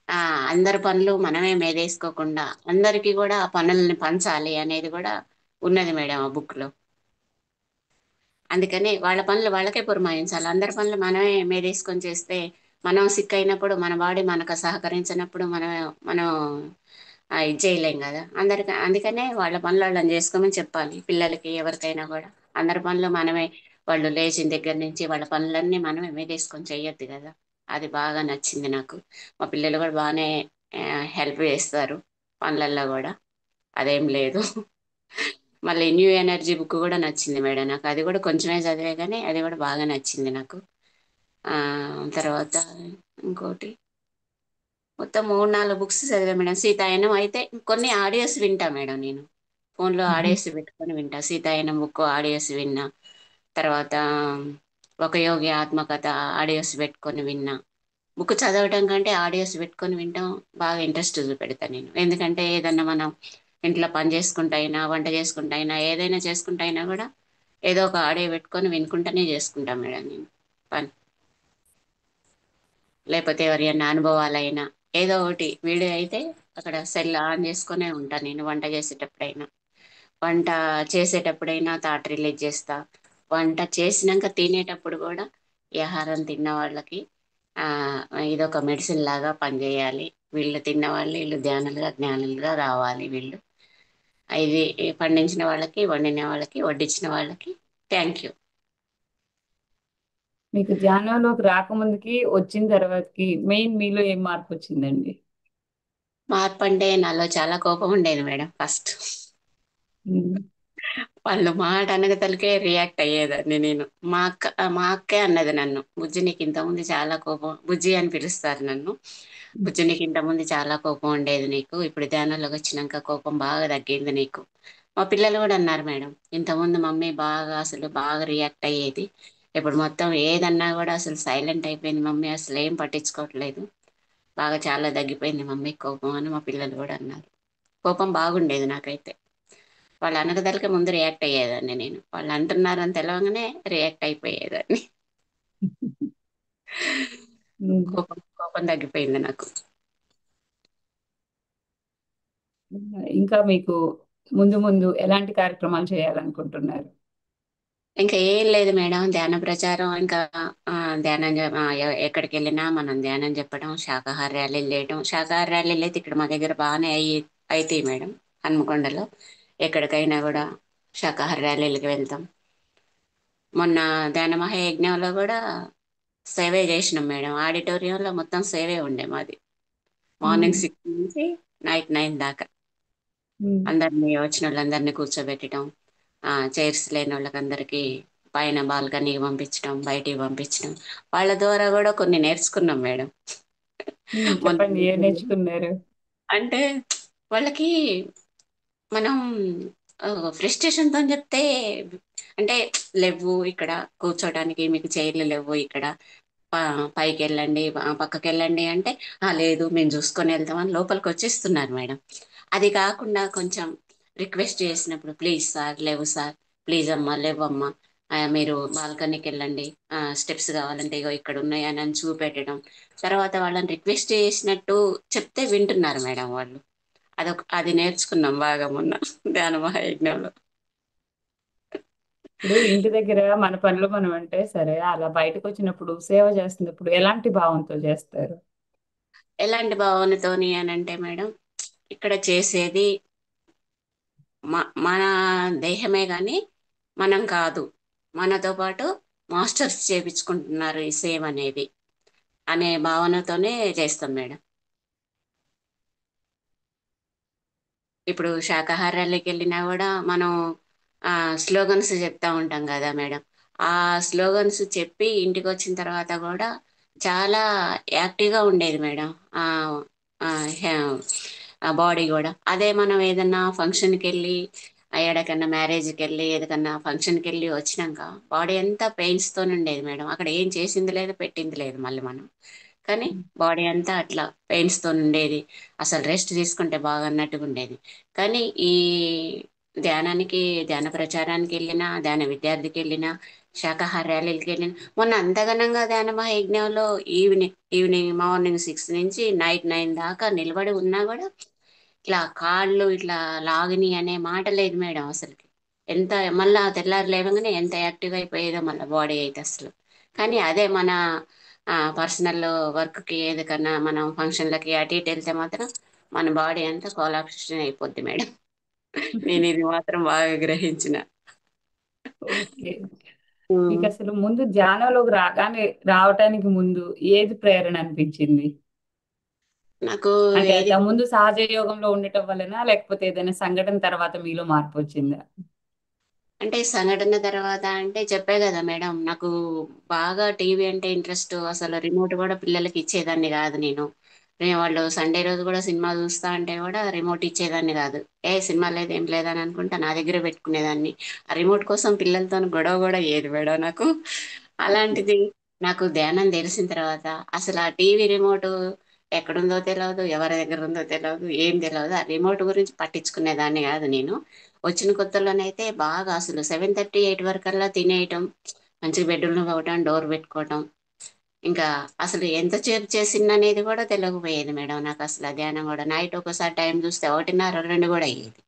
ఆ అందరి పనులు మనమే మేదేసుకోకుండా అందరికీ కూడా ఆ పనుల్ని పంచాలి అనేది కూడా ఉన్నది మేడం ఆ బుక్ లో. అందుకని వాళ్ళ పనులు వాళ్ళకే పురమాయించాలి, అందరి పనులు మనమే మేదేసుకొని చేస్తే మనం సిక్ అయినప్పుడు మన బాడీ మనకు సహకరించినప్పుడు మనం ఇది చేయలేం కదా. అందుకనే వాళ్ళ పనులు వాళ్ళని చేసుకోమని చెప్పాలి పిల్లలకి, ఎవరికైనా కూడా. అందరి పనులు మనమే, వాళ్ళు లేచిన దగ్గర నుంచి వాళ్ళ పనులన్నీ మనమే మేదేసుకొని చెయ్యొద్దు కదా. అది బాగా నచ్చింది నాకు. మా పిల్లలు కూడా బాగానే హెల్ప్ చేస్తారు పనులల్లో కూడా, అదేం లేదు. మళ్ళీ న్యూ ఎనర్జీ బుక్ కూడా నచ్చింది మేడం నాకు. అది కూడా కొంచెమే చదివే కానీ అది కూడా బాగా నచ్చింది నాకు. ఆ తర్వాత ఇంకోటి మొత్తం 3-4 బుక్స్ చదివా మేడం. సీతాయనం అయితే కొన్ని ఆడియోస్ వింటా మేడం నేను. ఫోన్లో ఆడియోస్ పెట్టుకొని వింటా. సీతాయనం బుక్ ఆడియోస్ విన్నా. తర్వాత ఒక యోగి ఆత్మకథ ఆడియోస్ పెట్టుకొని విన్నా. బుక్ చదవటం కంటే ఆడియోస్ పెట్టుకొని వినటం బాగా ఇంట్రెస్ట్ చూపెడతా నేను. ఎందుకంటే ఏదన్నా మనం ఇంట్లో పని చేసుకుంటా అయినా, వంట చేసుకుంటా అయినా, ఏదైనా చేసుకుంటా అయినా కూడా ఏదో ఒక ఆడియో పెట్టుకొని వినుకుంటానే చేసుకుంటాం మేడం నేను పని. లేకపోతే ఎవరైనా అనుభవాలైనా ఏదో ఒకటి వీడియో అయితే అక్కడ సెల్ ఆన్ చేసుకునే ఉంటాను నేను. వంట చేసేటప్పుడైనా, వంట చేసేటప్పుడైనా థాట్ రిలీజ్ చేస్తా. వంట చేసినాక తినేటప్పుడు కూడా ఈ ఆహారం తిన్న వాళ్ళకి ఆ ఇదొక మెడిసిన్ లాగా పనిచేయాలి. వీళ్ళు తిన్నవాళ్ళు వీళ్ళు ధ్యానులుగా జ్ఞానులుగా రావాలి వీళ్ళు. ఇది పండించిన వాళ్ళకి, వండిన వాళ్ళకి, వడ్డించిన వాళ్ళకి థ్యాంక్ యూ. మీకు ధ్యానంలోకి రాకముందుకి వచ్చిన తర్వాతకి మెయిన్ మీలో ఏం మార్పు వచ్చిందండి? మార్పు అంటే నాలో చాలా కోపం ఉండేది మేడం ఫస్ట్. ఉమ్. వాళ్ళు మాట అనగతలకే రియాక్ట్ అయ్యేదాన్ని నేను. మా అక్కే అన్నది నన్ను, బుజ్జి నీకు ఇంతకుముందు చాలా కోపం, బుజ్జి అని పిలుస్తారు నన్ను. బుజ్జి నీకు ఇంతకుముందు చాలా కోపం ఉండేది నీకు, ఇప్పుడు ధ్యానంలోకి వచ్చినాక కోపం బాగా తగ్గింది నీకు. మా పిల్లలు కూడా అన్నారు మేడం, ఇంతకుముందు మమ్మీ బాగా అసలు బాగా రియాక్ట్ అయ్యేది, ఇప్పుడు మొత్తం ఏదన్నా కూడా అసలు సైలెంట్ అయిపోయింది మమ్మీ, అసలు ఏం పట్టించుకోవట్లేదు, బాగా చాలా తగ్గిపోయింది మమ్మీ కోపం అని మా పిల్లలు కూడా అన్నారు. కోపం బాగుండేది నాకైతే. వాళ్ళు అనగదలకే ముందు రియాక్ట్ అయ్యేదాన్ని నేను. వాళ్ళు అంటున్నారని తెలవగానే రియాక్ట్ అయిపోయేదాన్ని. ఉమ్. కోపం కోపం తగ్గిపోయింది నాకు. ఇంకా మీకు ముందు ముందు ఎలాంటి కార్యక్రమాలు చేయాలనుకుంటున్నారు? ఇంకా ఏం లేదు మేడం, ధ్యాన ప్రచారం ఇంకా ఆ, ధ్యానం ఎక్కడికి వెళ్ళినా మనం ధ్యానం చెప్పడం, శాకాహార ర్యాలీలు చేయడం. శాకాహార ర్యాలీలు అయితే ఇక్కడ మా దగ్గర బాగానే అవుతాయి మేడం. హన్మకొండలో ఎక్కడికైనా కూడా శాకాహార ర్యాలీలకు వెళ్తాం. మొన్న ధ్యాన మహాయజ్ఞంలో కూడా సేవే చేసినాం మేడం. ఆడిటోరియంలో మొత్తం సేవే ఉండే మాది, ఉమ్. మార్నింగ్ 6 నుంచి నైట్ 9 దాకా. ఉమ్. అందరినీ వచ్చిన వాళ్ళందరినీ కూర్చోబెట్టడం, చైర్స్ లేని వాళ్ళకందరికీ పైన బాల్కనీకి పంపించడం, బయటికి పంపించడం. వాళ్ళ ద్వారా కూడా కొన్ని నేర్చుకున్నాం మేడం. మొన్న చెప్పండి, ఏం నేర్చుకున్నారు? అంటే వాళ్ళకి మనం ఫ్రస్ట్రేషన్ తో చెప్తే, అంటే లేవు ఇక్కడ కూర్చోడానికి, మీకు చైర్లు లేవు ఇక్కడ, పైకి వెళ్ళండి, పక్కకి వెళ్ళండి అంటే, లేదు మేము చూసుకొని వెళ్తామని లోపలికి వచ్చేస్తున్నారు మేడం. అది కాకుండా కొంచెం రిక్వెస్ట్ చేసినప్పుడు, ప్లీజ్ సార్ లేవు సార్, ప్లీజ్ అమ్మా లేవమ్మా, మీరు బాల్కనీకి వెళ్ళండి, స్టెప్స్ కావాలంటే ఇగో ఇక్కడ ఉన్నాయి అని చూపెట్టడం. తర్వాత వాళ్ళని రిక్వెస్ట్ చేసినట్టు చెప్తే వింటున్నారు మేడం వాళ్ళు. అది నేర్చుకున్నాం బాగా మొన్న ధ్యాన మహాయజ్ఞంలో. ఇప్పుడు ఇంటి దగ్గర మన పనులు మనం అంటే సరే, అలా బయటకు వచ్చినప్పుడు సేవ చేస్తున్నప్పుడు ఎలాంటి భావంతో చేస్తారు? ఎలాంటి భావనతోని అని అంటే మేడం, ఇక్కడ చేసేది మన దేహమే కానీ మనం కాదు, మనతో పాటు మాస్టర్స్ చేపించుకుంటున్నారు ఈ సేవ్ అనేది అనే భావనతోనే చేస్తాం మేడం. ఇప్పుడు శాకాహారాలకి వెళ్ళినా కూడా మనం స్లోగన్స్ చెప్తా ఉంటాం కదా మేడం. ఆ స్లోగన్స్ చెప్పి ఇంటికి వచ్చిన తర్వాత కూడా చాలా యాక్టివ్గా ఉండేది మేడం. ఆ ఆ, ఆ బాడీ కూడా అదే మనం ఏదన్నా ఫంక్షన్కి వెళ్ళి, ఎక్కడికన్నా మ్యారేజ్కి వెళ్ళి, ఏదకన్నా ఫంక్షన్కి వెళ్ళి వచ్చినాక బాడీ అంతా పెయిన్స్తో ఉండేది మేడం. అక్కడ ఏం చేసింది లేదు, పెట్టింది లేదు మళ్ళీ మనం. కానీ బాడీ అంతా అట్లా పెయిన్స్తో ఉండేది. అసలు రెస్ట్ తీసుకుంటే బాగా అన్నట్టుగా ఉండేది. కానీ ఈ ధ్యానానికి, ధ్యాన ప్రచారానికి వెళ్ళినా, ధ్యాన విద్యార్థికి వెళ్ళినా, శాకాహార ర్యాలీలకి వెళ్ళినా, మొన్న అంతగనంగా ధ్యాన మహాయజ్ఞంలో ఈవినింగ్ మార్నింగ్ 6 నుంచి నైట్ 9 దాకా నిలబడి ఉన్నా కూడా ఇట్లా కాళ్ళు ఇట్లా లాగిని అనే మాట లేదు మేడం అసలుకి. ఎంత మళ్ళా తెల్లారు లేవగానే ఎంత యాక్టివ్గా అయిపోయేదో మళ్ళీ బాడీ అయితే అసలు. కానీ అదే మన పర్సనల్ వర్క్కి, ఏదికన్నా మనం ఫంక్షన్లకి అటు ఇటు వెళ్తే మాత్రం మన బాడీ అంతా కోలాప్షన్ అయిపోద్ది మేడం. నేను ఇది మాత్రం బాగా గ్రహించిన. ఓకే. మీకు ఉమ్. అసలు ముందు ధ్యానంలోకి రావటానికి ముందు ఏది ప్రేరణ అనిపించింది? నాకు అంటే ఏది ముందు సహజ యోగంలో ఉండటం వలన, లేకపోతే ఏదైనా సంఘటన తర్వాత మీలో మార్పు వచ్చిందా? అంటే సంఘటన తర్వాత అంటే చెప్పే కదా మేడం, నాకు బాగా టీవీ అంటే ఇంట్రెస్ట్. అసలు రిమోట్ కూడా పిల్లలకి ఇచ్చేదాన్ని కాదు నేను. వాళ్ళు సండే రోజు కూడా సినిమా చూస్తా అంటే కూడా రిమోట్ ఇచ్చేదాన్ని కాదు. సినిమా లేదు ఏం లేదని అనుకుంటా నా దగ్గర పెట్టుకునేదాన్ని. ఆ రిమోట్ కోసం పిల్లలతో గొడవ కూడా ఏది మేడం నాకు. అలాంటిది నాకు ధ్యానం తెలిసిన తర్వాత అసలు ఆ టీవీ రిమోట్ ఎక్కడుందో తెలియదు, ఎవరి దగ్గర ఉందో తెలియదు, ఏం తెలియదు. ఆ రిమోట్ గురించి పట్టించుకునేదాన్ని కాదు నేను. వచ్చిన కొత్తలోనైతే బాగా అసలు 7:30 8 వరకల్లా తినేయటం, మంచిగా బెడ్రూమ్లో పోవటం, డోర్ పెట్టుకోవటం. ఇంకా అసలు ఎంతసేపు చేసింది అనేది కూడా తెలియకపోయేది మేడం నాకు. అసలు ఆ ధ్యానం కూడా నైట్ ఒకసారి టైం చూస్తే 1:30 2 కూడా అయ్యేది.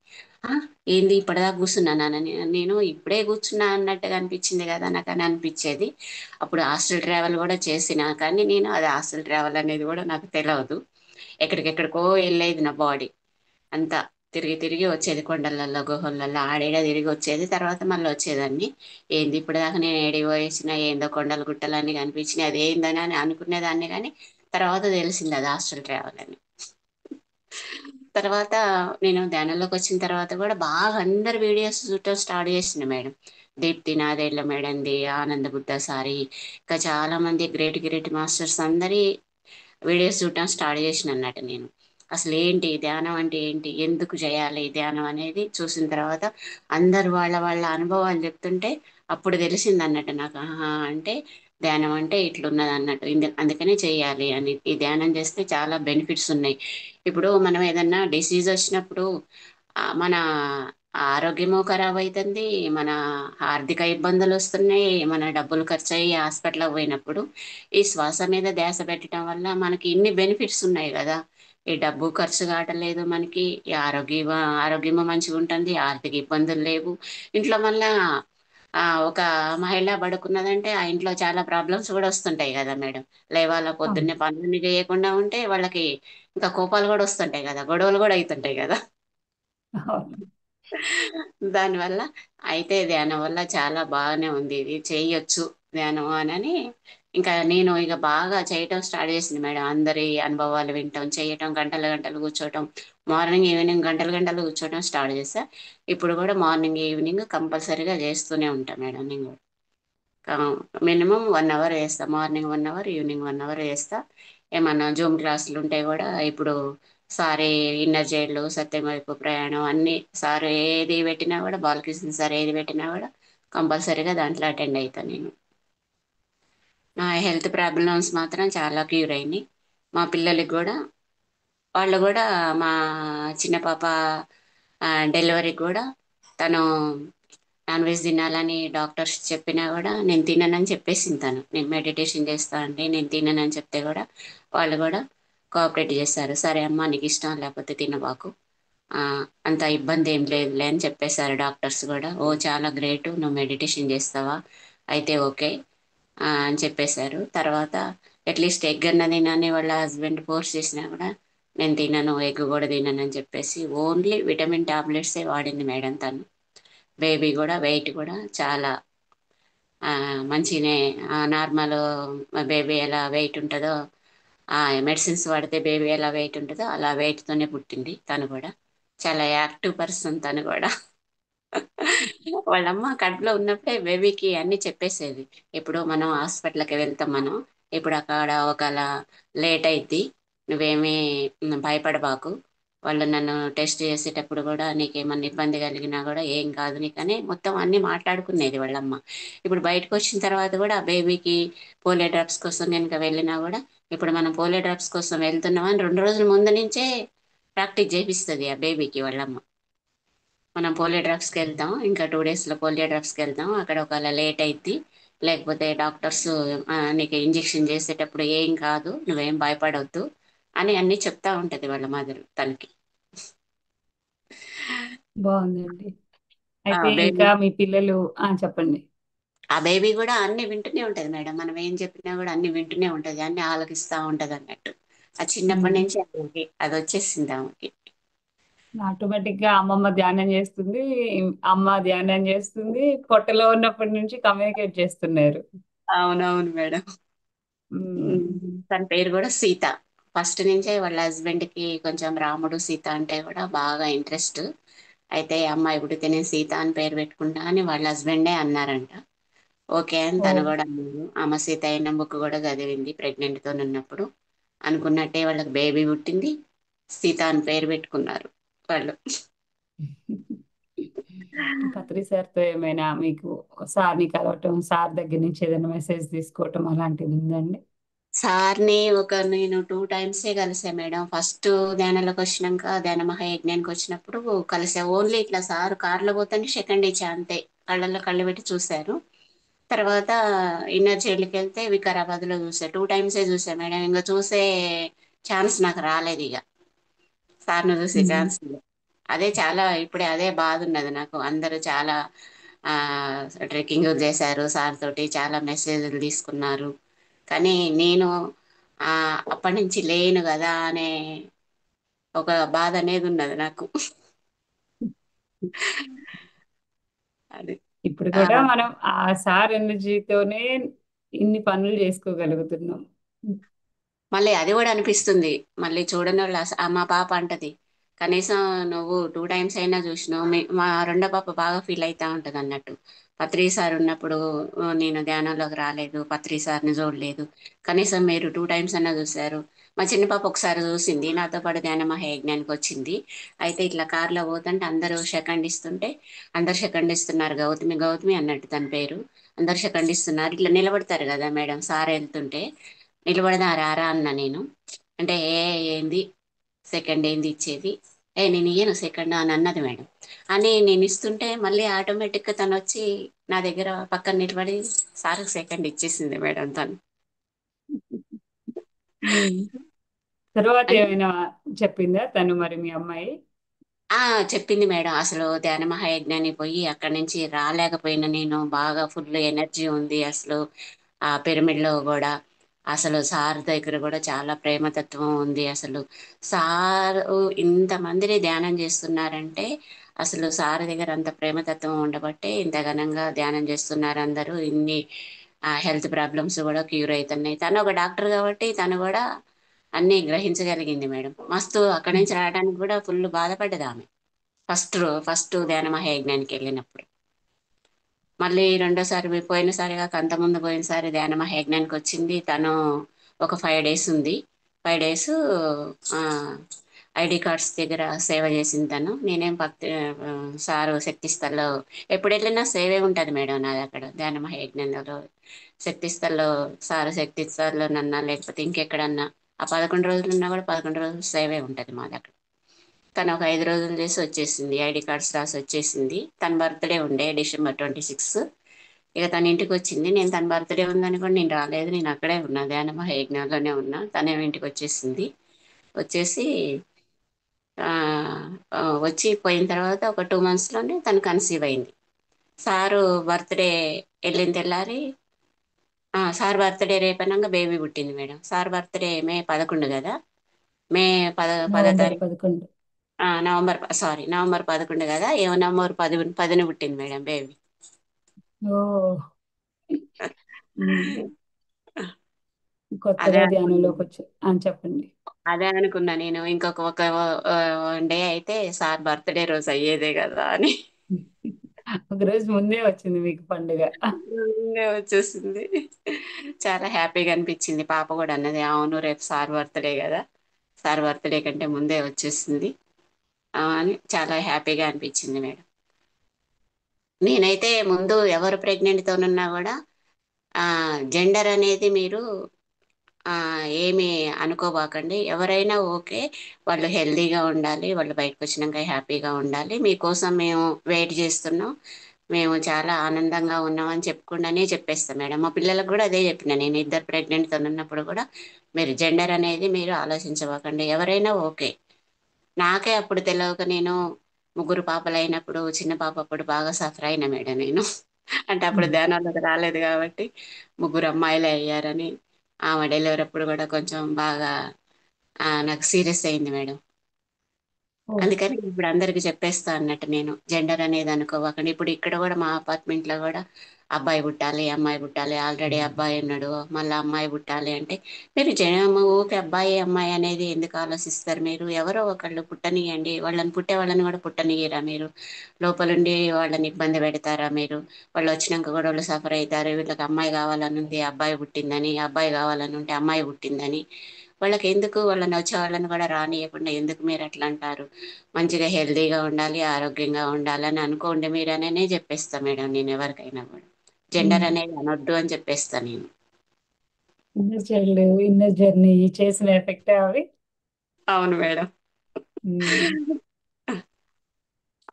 ఆ, ఏంది ఇప్పటిదాకా కూర్చున్నానని, నేను ఇప్పుడే కూర్చున్నా అన్నట్టుగా అనిపించింది కదా నాకు అని అనిపించేది. అప్పుడు హాస్టల్ ట్రావెల్ కూడా చేసినా కానీ నేను అది హాస్టల్ ట్రావెల్ అనేది కూడా నాకు తెలియదు. ఎక్కడికెక్కడికో వెళ్ళేది నా బాడీ అంతా. తిరిగి తిరిగి వచ్చేది కొండలల్లో, గుహలల్లో, ఆడేడ తిరిగి వచ్చేది. తర్వాత మళ్ళీ వచ్చేదాన్ని. ఏంది ఇప్పటిదాకా నేను ఏడికి పోయేసిన, ఏందో కొండలు గుట్టలు అన్ని కనిపించినాయి, అది ఏందని అని అనుకునేదాన్ని. కానీ తర్వాత తెలిసింది అది హాస్టల్ ట్రావెల్ అని. తర్వాత నేను ధ్యానంలోకి వచ్చిన తర్వాత కూడా బాగా అందరి వీడియోస్ చూడటం స్టార్ట్ చేసిన మేడం. దీప్తి నాదేళ్ల మేడంది, ఆనంద బుద్ధ సారి, ఇంకా చాలా మంది గ్రేట్ గ్రేట్ మాస్టర్స్ అందరి వీడియోస్ చూడటం స్టార్ట్ చేసిన అన్నట్టు నేను. అసలు ఏంటి ధ్యానం అంటే ఏంటి, ఎందుకు చేయాలి ఈ ధ్యానం అనేది చూసిన తర్వాత అందరు వాళ్ళ వాళ్ళ అనుభవాలు చెప్తుంటే అప్పుడు తెలిసింది అన్నట్టు నాకు. అంటే ధ్యానం అంటే ఇట్లున్నది అన్నట్టు. అందుకనే చేయాలి అని. ఈ ధ్యానం చేస్తే చాలా బెనిఫిట్స్ ఉన్నాయి. ఇప్పుడు మనం ఏదన్నా డిసీజ్ వచ్చినప్పుడు మన ఆరోగ్యము ఖరాబ్ అవుతుంది. మన ఆర్థిక ఇబ్బందులు వస్తున్నాయి. మన డబ్బులు ఖర్చు అయ్యి హాస్పిటల్కి పోయినప్పుడు ఈ శ్వాస మీద ధ్యాస పెట్టడం వల్ల మనకి ఇన్ని బెనిఫిట్స్ ఉన్నాయి కదా. ఈ డబ్బు ఖర్చు కావట్లేదు మనకి, ఈ ఆరోగ్యము మంచిగా ఉంటుంది, ఆర్థిక ఇబ్బందులు లేవు. ఇంట్లో మళ్ళా ఒక మహిళ పడుకున్నదంటే ఆ ఇంట్లో చాలా ప్రాబ్లమ్స్ కూడా వస్తుంటాయి కదా మేడం. లేవాల అవును. పొద్దున్నే పనులు చేయకుండా ఉంటే వాళ్ళకి ఇంకా కోపాలు కూడా వస్తుంటాయి కదా, గొడవలు కూడా అవుతుంటాయి కదా. అవును. దానివల్ల అయితే ధ్యానం వల్ల చాలా బాగానే ఉంది, ఇది చేయొచ్చు ధ్యానం అని. ఇంకా నేను ఇక బాగా చేయటం స్టార్ట్ చేసింది మేడం. అందరి అనుభవాలు వింటాం, చేయటం, గంటలు గంటలు కూర్చోవటం, మార్నింగ్ ఈవినింగ్ గంటలు గంటలు కూర్చోవటం స్టార్ట్ చేశా. ఇప్పుడు కూడా మార్నింగ్ ఈవినింగ్ కంపల్సరీగా చేస్తూనే ఉంటాను మేడం. నేను మినిమం 1 అవర్ వేస్తా, మార్నింగ్ 1 అవర్, ఈవినింగ్ 1 అవర్ వేస్తా. ఏమన్నా జూమ్ క్లాసులు ఉంటే కూడా ఇప్పుడు సారీ ఇన్నర్ జైళ్ళు, సత్యం వైపు ప్రయాణం అన్ని సార్ ఏది పెట్టినా కూడా, బాలకృష్ణ సార్ ఏది పెట్టినా కూడా కంపల్సరీగా దాంట్లో అటెండ్ అవుతాను నేను. నా హెల్త్ ప్రాబ్లమ్స్ మాత్రం చాలా క్యూర్ అయినాయి. మా పిల్లలకి కూడా, వాళ్ళు కూడా, మా చిన్న పాప డెలివరీకి కూడా తను నాన్ వెజ్ తినాలని డాక్టర్స్ చెప్పినా కూడా నేను తిననని చెప్పేసింది. తను నేను మెడిటేషన్ చేస్తా అంటే నేను తిననని చెప్తే కూడా వాళ్ళు కూడా కోఆపరేట్ చేస్తారు. సరే అమ్మా నీకు ఇష్టం లేకపోతే తినబాకు, ఆ, అంత ఇబ్బంది ఏం లేదులే అని చెప్పేశారు డాక్టర్స్ కూడా. ఓ చాలా గ్రేట్, నువ్వు మెడిటేషన్ చేస్తావా, అయితే ఓకే అని చెప్పేశారు. తర్వాత అట్లీస్ట్ ఎగ్ అన్న తినని వాళ్ళ హస్బెండ్ ఫోర్స్ చేసినా కూడా నేను తినను, ఎగ్ కూడా తినను అని చెప్పేసి ఓన్లీ విటమిన్ టాబ్లెట్సే వాడింది మేడం తను. బేబీ కూడా వెయిట్ కూడా చాలా ఆ, మంచిగానే, నార్మల్ బేబీ ఎలా వెయిట్ ఉంటుందో, ఆ మెడిసిన్స్ వాడితే బేబీ ఎలా వెయిట్ ఉంటుందో అలా వెయిట్తోనే పుట్టింది తను కూడా. చాలా యాక్టివ్ పర్సన్ తను కూడా. వాళ్ళమ్మ కడుపులో ఉన్నప్పుడే బేబీకి అన్ని చెప్పేసేది. ఇప్పుడు మనం హాస్పిటల్కి వెళ్తాం మనం, ఇప్పుడు అక్కడ ఒకలా లేట్ అయిద్ది, నువ్వేమీ భయపడబాకు, వాళ్ళు నన్ను టెస్ట్ చేసేటప్పుడు కూడా నీకేమన్నా ఇబ్బంది కలిగినా కూడా ఏం కాదు నీకని మొత్తం అన్ని మాట్లాడుకునేది వాళ్ళమ్మ. ఇప్పుడు బయటకు వచ్చిన తర్వాత కూడా ఆ బేబీకి పోలియో డ్రాప్స్ కోసం కనుక వెళ్ళినా కూడా, ఇప్పుడు మనం పోలియో డ్రాప్స్ కోసం వెళ్తున్నామని 2 రోజుల ముందు నుంచే ప్రాక్టీస్ చేపిస్తుంది ఆ బేబీకి వాళ్ళమ్మ. మనం పోలియో డ్రాప్స్కి వెళ్తాం, ఇంకా 2 డేస్లో పోలియో డ్రాప్స్కి వెళ్తాం, అక్కడ ఒకవేళ లేట్ అయింది లేకపోతే డాక్టర్స్ నీకు ఇంజెక్షన్ చేసేటప్పుడు ఏం కాదు, నువ్వేం భయపడవద్దు అని అన్నీ చెప్తా ఉంటుంది వాళ్ళ మదర్ తనకి. బాగుందండి. ఆ అయితే బేబీ ఇంకా మీ పిల్లలు చెప్పండి. ఆ బేబీ కూడా అన్ని వింటూనే ఉంటది మేడం. మనం ఏం చెప్పినా కూడా అన్ని వింటూనే ఉంటది, అన్ని ఆలోకిస్తూ ఉంటది అన్నట్టు. ఆ చిన్నప్పటి ఉమ్. నుంచి ఆమెకి అది వచ్చేసింది ఆమెకి. ఆటోమేటిక్ గా అమ్మమ్మ ధ్యానం చేస్తుంది, అమ్మ ధ్యానం చేస్తుంది, పొట్టలో ఉన్నప్పటి నుంచి కమ్యూనికేట్ చేస్తున్నారు. అవునవును మేడం. ఉమ్. తన పేరు కూడా సీత. ఫస్ట్ నుంచే వాళ్ళ హస్బెండ్ కి కొంచెం రాముడు సీత అంటే కూడా బాగా ఇంట్రెస్ట్. అయితే అమ్మాయి పుడితే నేను సీత అని పేరు పెట్టుకుంటా అని వాళ్ళ హస్బెండే అన్నారంట. ఓకే అని ఓ. తను కూడా అన్నారు. అమ్మ సీత అయిన బుక్ కూడా చదివింది ప్రెగ్నెంట్ తో ఉన్నప్పుడు. అనుకున్నట్టే వాళ్ళకి బేబీ పుట్టింది, సీత అని పేరు పెట్టుకున్నారు వాళ్ళు. పత్రి సార్తో ఏమైనా మీకు సార్ని కలవటం, సార్ దగ్గర నుంచి ఏదైనా మెసేజ్ తీసుకోవటం అలాంటిది ఉందండి? సార్ని నేను 2 టైమ్సే కలిసా మేడం. ఫస్ట్ ధ్యానంలోకి వచ్చినాక, ధ్యాన మహాయజ్ఞానికి వచ్చినప్పుడు కలిసా. ఓన్లీ ఇట్లా సార్ కార్లో పోతుంటే సెకండ్ ఇచ్చా అంతే, కళ్ళల్లో కళ్ళు పెట్టి చూశారు. తర్వాత ఇన్నర్ చైల్డ్కి వెళ్తే వికారాబాద్లో చూసా. 2 టైమ్సే చూసా మేడం. ఇంకా చూసే ఛాన్స్ నాకు రాలేదు ఇక, సార్ను చూసే ఉమ్. ఛాన్స్ లేదు. అదే చాలా ఇప్పుడే అదే బాధ ఉన్నది నాకు. అందరూ చాలా ఆ, ట్రెక్కింగ్ చేశారు సార్ తోటి, చాలా మెసేజ్లు తీసుకున్నారు. కానీ నేను ఆ, అప్పటి నుంచి లేను కదా అనే ఒక బాధ అనేది ఉన్నది నాకు. అది ఇప్పుడు ఆ, కూడా మనం ఆ సార్ ఎనర్జీతోనే ఇన్ని పనులు చేసుకోగలుగుతున్నాం. మళ్ళీ అది కూడా అనిపిస్తుంది. మళ్ళీ చూడని వాళ్ళు మా పాప అంటది, కనీసం నువ్వు 2 టైమ్స్ అయినా చూసినావు. మా రెండో పాప బాగా ఫీల్ అవుతా ఉంటది అన్నట్టు. పత్రి సార్ ఉన్నప్పుడు నేను ధ్యానంలోకి రాలేదు, పత్రి సార్ని చూడలేదు, కనీసం మీరు 2 టైమ్స్ అన్నా చూశారు. మా చిన్న పాప ఒకసారి చూసింది, నాతో పాటు ధ్యాన మహాయజ్ఞానికి వచ్చింది. అయితే ఇట్లా కార్లో పోతుంటే అందరూ సెకండ్ ఇస్తుంటే, అందరు సెకండ్ ఇస్తున్నారు, గౌతమి గౌతమి అన్నట్టు తన పేరు, అందరు సెకండ్ ఇస్తున్నారు, ఇట్లా నిలబడతారు కదా మేడం సార్ వెళ్తుంటే, నిలబడదా రారా అన్న నేను. అంటే ఏంది సెకండ్ ఏంది ఇచ్చేది, ఏ నేను ఇయ్యను సెకండ్ అని అన్నది మేడం. అని నేను ఇస్తుంటే మళ్ళీ ఆటోమేటిక్గా తను వచ్చి నా దగ్గర పక్కన నిలబడి సార్కి సెకండ్ ఇచ్చేసింది మేడం తను. ఉమ్. తర్వాత అంటే ఏమైనా చెప్పిందా తను మరి మీ అమ్మాయి? ఆ చెప్పింది మేడం. అసలు ధ్యాన మహాయజ్ఞానికి పోయి అక్కడి నుంచి రాలేకపోయినా నేను, బాగా ఫుల్ ఎనర్జీ ఉంది అసలు. ఆ పిరమిడ్ లో కూడా అసలు సార్ దగ్గర కూడా చాలా ప్రేమతత్వం ఉంది అసలు. సార్ ఇంతమందిని ధ్యానం చేస్తున్నారంటే అసలు సార్ దగ్గర అంత ప్రేమతత్వం ఉండబట్టే ఇంత ఘనంగా ధ్యానం చేస్తున్నారు అందరూ. ఇన్ని హెల్త్ ప్రాబ్లమ్స్ కూడా క్యూర్ అవుతున్నాయి. తను ఒక డాక్టర్ కాబట్టి తను కూడా అన్ని గ్రహించగలిగింది మేడం. మస్తు అక్కడి నుంచి రావడానికి కూడా ఫుల్ బాధపడ్డది ఆమె. ఫస్ట్ ధ్యాన మహాయజ్ఞానికి వెళ్ళినప్పుడు. మళ్ళీ రెండోసారి పోయినసారి కాక అంత ముందు పోయినసారి ధ్యాన మహాయజ్ఞానికి వచ్చింది తను. ఒక 5 డేస్ ఉంది. 5 డేస్ ఐడి కార్డ్స్ దగ్గర సేవ చేసింది తను. నేనేం సారు శక్తిస్థల్లో ఎప్పుడు వెళ్ళినా సేవే ఉంటుంది మేడం నాది అక్కడ ధ్యాన మహాయజ్ఞంలో. శక్తిస్థల్లో సారు శక్తిస్థల్లో నన్నా లేకపోతే ఇంకెక్కడన్నా ఆ 11 రోజులు ఉన్నా కూడా 11 రోజులు సేవే ఉంటుంది మాది అక్కడ. తను ఒక 5 రోజులు చేసి వచ్చేసింది. ఐడి కార్డ్స్ రాసి వచ్చేసింది. తన బర్త్డే ఉండే December 26. ఇక తన ఇంటికి వచ్చింది. నేను తన బర్త్డే ఉందని కూడా నేను రాలేదు. నేను అక్కడే ఉన్నా ధ్యాన మహాయజ్ఞంలోనే ఉన్నా. తనే ఇంటికి వచ్చేసింది. వచ్చేసి ఆ, వచ్చి పోయిన తర్వాత ఒక 2 monthsలోనే తను కన్సీవ్ అయింది. సారు బర్త్డే వెళ్ళిన తెల్లారి సార్ బర్త్డే రేపనంగా బేబీ పుట్టింది మేడం. సార్ బర్త్డే మే 11 కదా. మే పద పదో నవంబర్ తారీఖు 11. నవంబర్ 11 కదా. ఏమో నవంబర్ 10న పుట్టింది మేడం బేబీ. ఓ. ఉమ్. అదే కొత్తగా ధ్యానంలోకి అనుకున్నాను. వచ్చి అని చెప్పండి. అదే అనుకున్నా నేను. ఇంకొక డే అయితే సార్ బర్త్డే రోజు అయ్యేదే కదా అని. ఒక రోజు ముందే వచ్చింది మీకు పండుగ. ముందే వచ్చేసింది. చాలా హ్యాపీగా అనిపించింది. పాప కూడా అన్నది అవును రేపు సార్ బర్త్డే కదా, సార్ బర్త్డే కంటే ముందే వచ్చేసింది అని చాలా హ్యాపీగా అనిపించింది మేడం. నేనైతే ముందు ఎవరు ప్రెగ్నెంట్తోనున్నా కూడా జెండర్ అనేది మీరు ఆ, ఏమి అనుకోబాకండి. ఎవరైనా ఓకే, వాళ్ళు హెల్తీగా ఉండాలి, వాళ్ళు బయటకు వచ్చినాక హ్యాపీగా ఉండాలి, మీకోసం మేము వెయిట్ చేస్తున్నాం, మేము చాలా ఆనందంగా ఉన్నాం అని చెప్పుకుండానే చెప్పేస్తాం మేడం. మా పిల్లలకు కూడా అదే చెప్పిన నేను. ఇద్దరు ప్రెగ్నెంట్తో ఉన్నప్పుడు కూడా మీరు జెండర్ అనేది మీరు ఆలోచించబాకండి, ఎవరైనా ఓకే. నాకే అప్పుడు తెలియక నేను ముగ్గురు పాపలు అయినప్పుడు చిన్న పాప అప్పుడు బాగా సఫర్ అయినా మేడం నేను. అంటే అప్పుడు ధ్యానాలకు రాలేదు కాబట్టి ముగ్గురు అమ్మాయిలే అయ్యారని. ఆమె డెలివరీ అప్పుడు కూడా కొంచెం బాగా నాకు సీరియస్ అయింది మేడం. ఓ. అందుకని ఇప్పుడు అందరికి చెప్పేస్తా అన్నట్టు నేను, జెండర్ అనేది అనుకోవకండి. ఇప్పుడు ఇక్కడ కూడా మా అపార్ట్మెంట్లో కూడా అబ్బాయి పుట్టాలి అమ్మాయి పుట్టాలి, ఆల్రెడీ అబ్బాయి ఉన్నాడు మళ్ళీ అమ్మాయి పుట్టాలి అంటే మీరు ఊకే అబ్బాయి అమ్మాయి అనేది ఎందుకు ఆలోచిస్తారు మీరు? ఎవరో ఒకళ్ళు పుట్టనియండి. వాళ్ళని పుట్టే వాళ్ళని కూడా పుట్టనియరా మీరు? లోపలుండి వాళ్ళని ఇబ్బంది పెడతారా మీరు? వాళ్ళు వచ్చినాక కూడా వాళ్ళు సఫర్ అవుతారు. వీళ్ళకి అమ్మాయి కావాలని ఉంది అబ్బాయి పుట్టిందని, అబ్బాయి కావాలని ఉంటే అమ్మాయి పుట్టిందని. వాళ్ళకి ఎందుకు? వాళ్ళని వచ్చే వాళ్ళని కూడా రానియకుండా ఎందుకు మీరు అట్లా అంటారు? మంచిగా హెల్తీగా ఉండాలి, ఆరోగ్యంగా ఉండాలని అనుకోండి మీరు అనే చెప్పేస్తా మేడం నేను ఎవరికైనా కూడా. జెండర్ అనేది అనొద్దు అని చెప్పేస్తా నేను. ఇన్నర్ చైల్డ్, ఇన్నర్ జర్నీ చేసిన ఎఫెక్టే అవి. అవును మేడం. ఉమ్.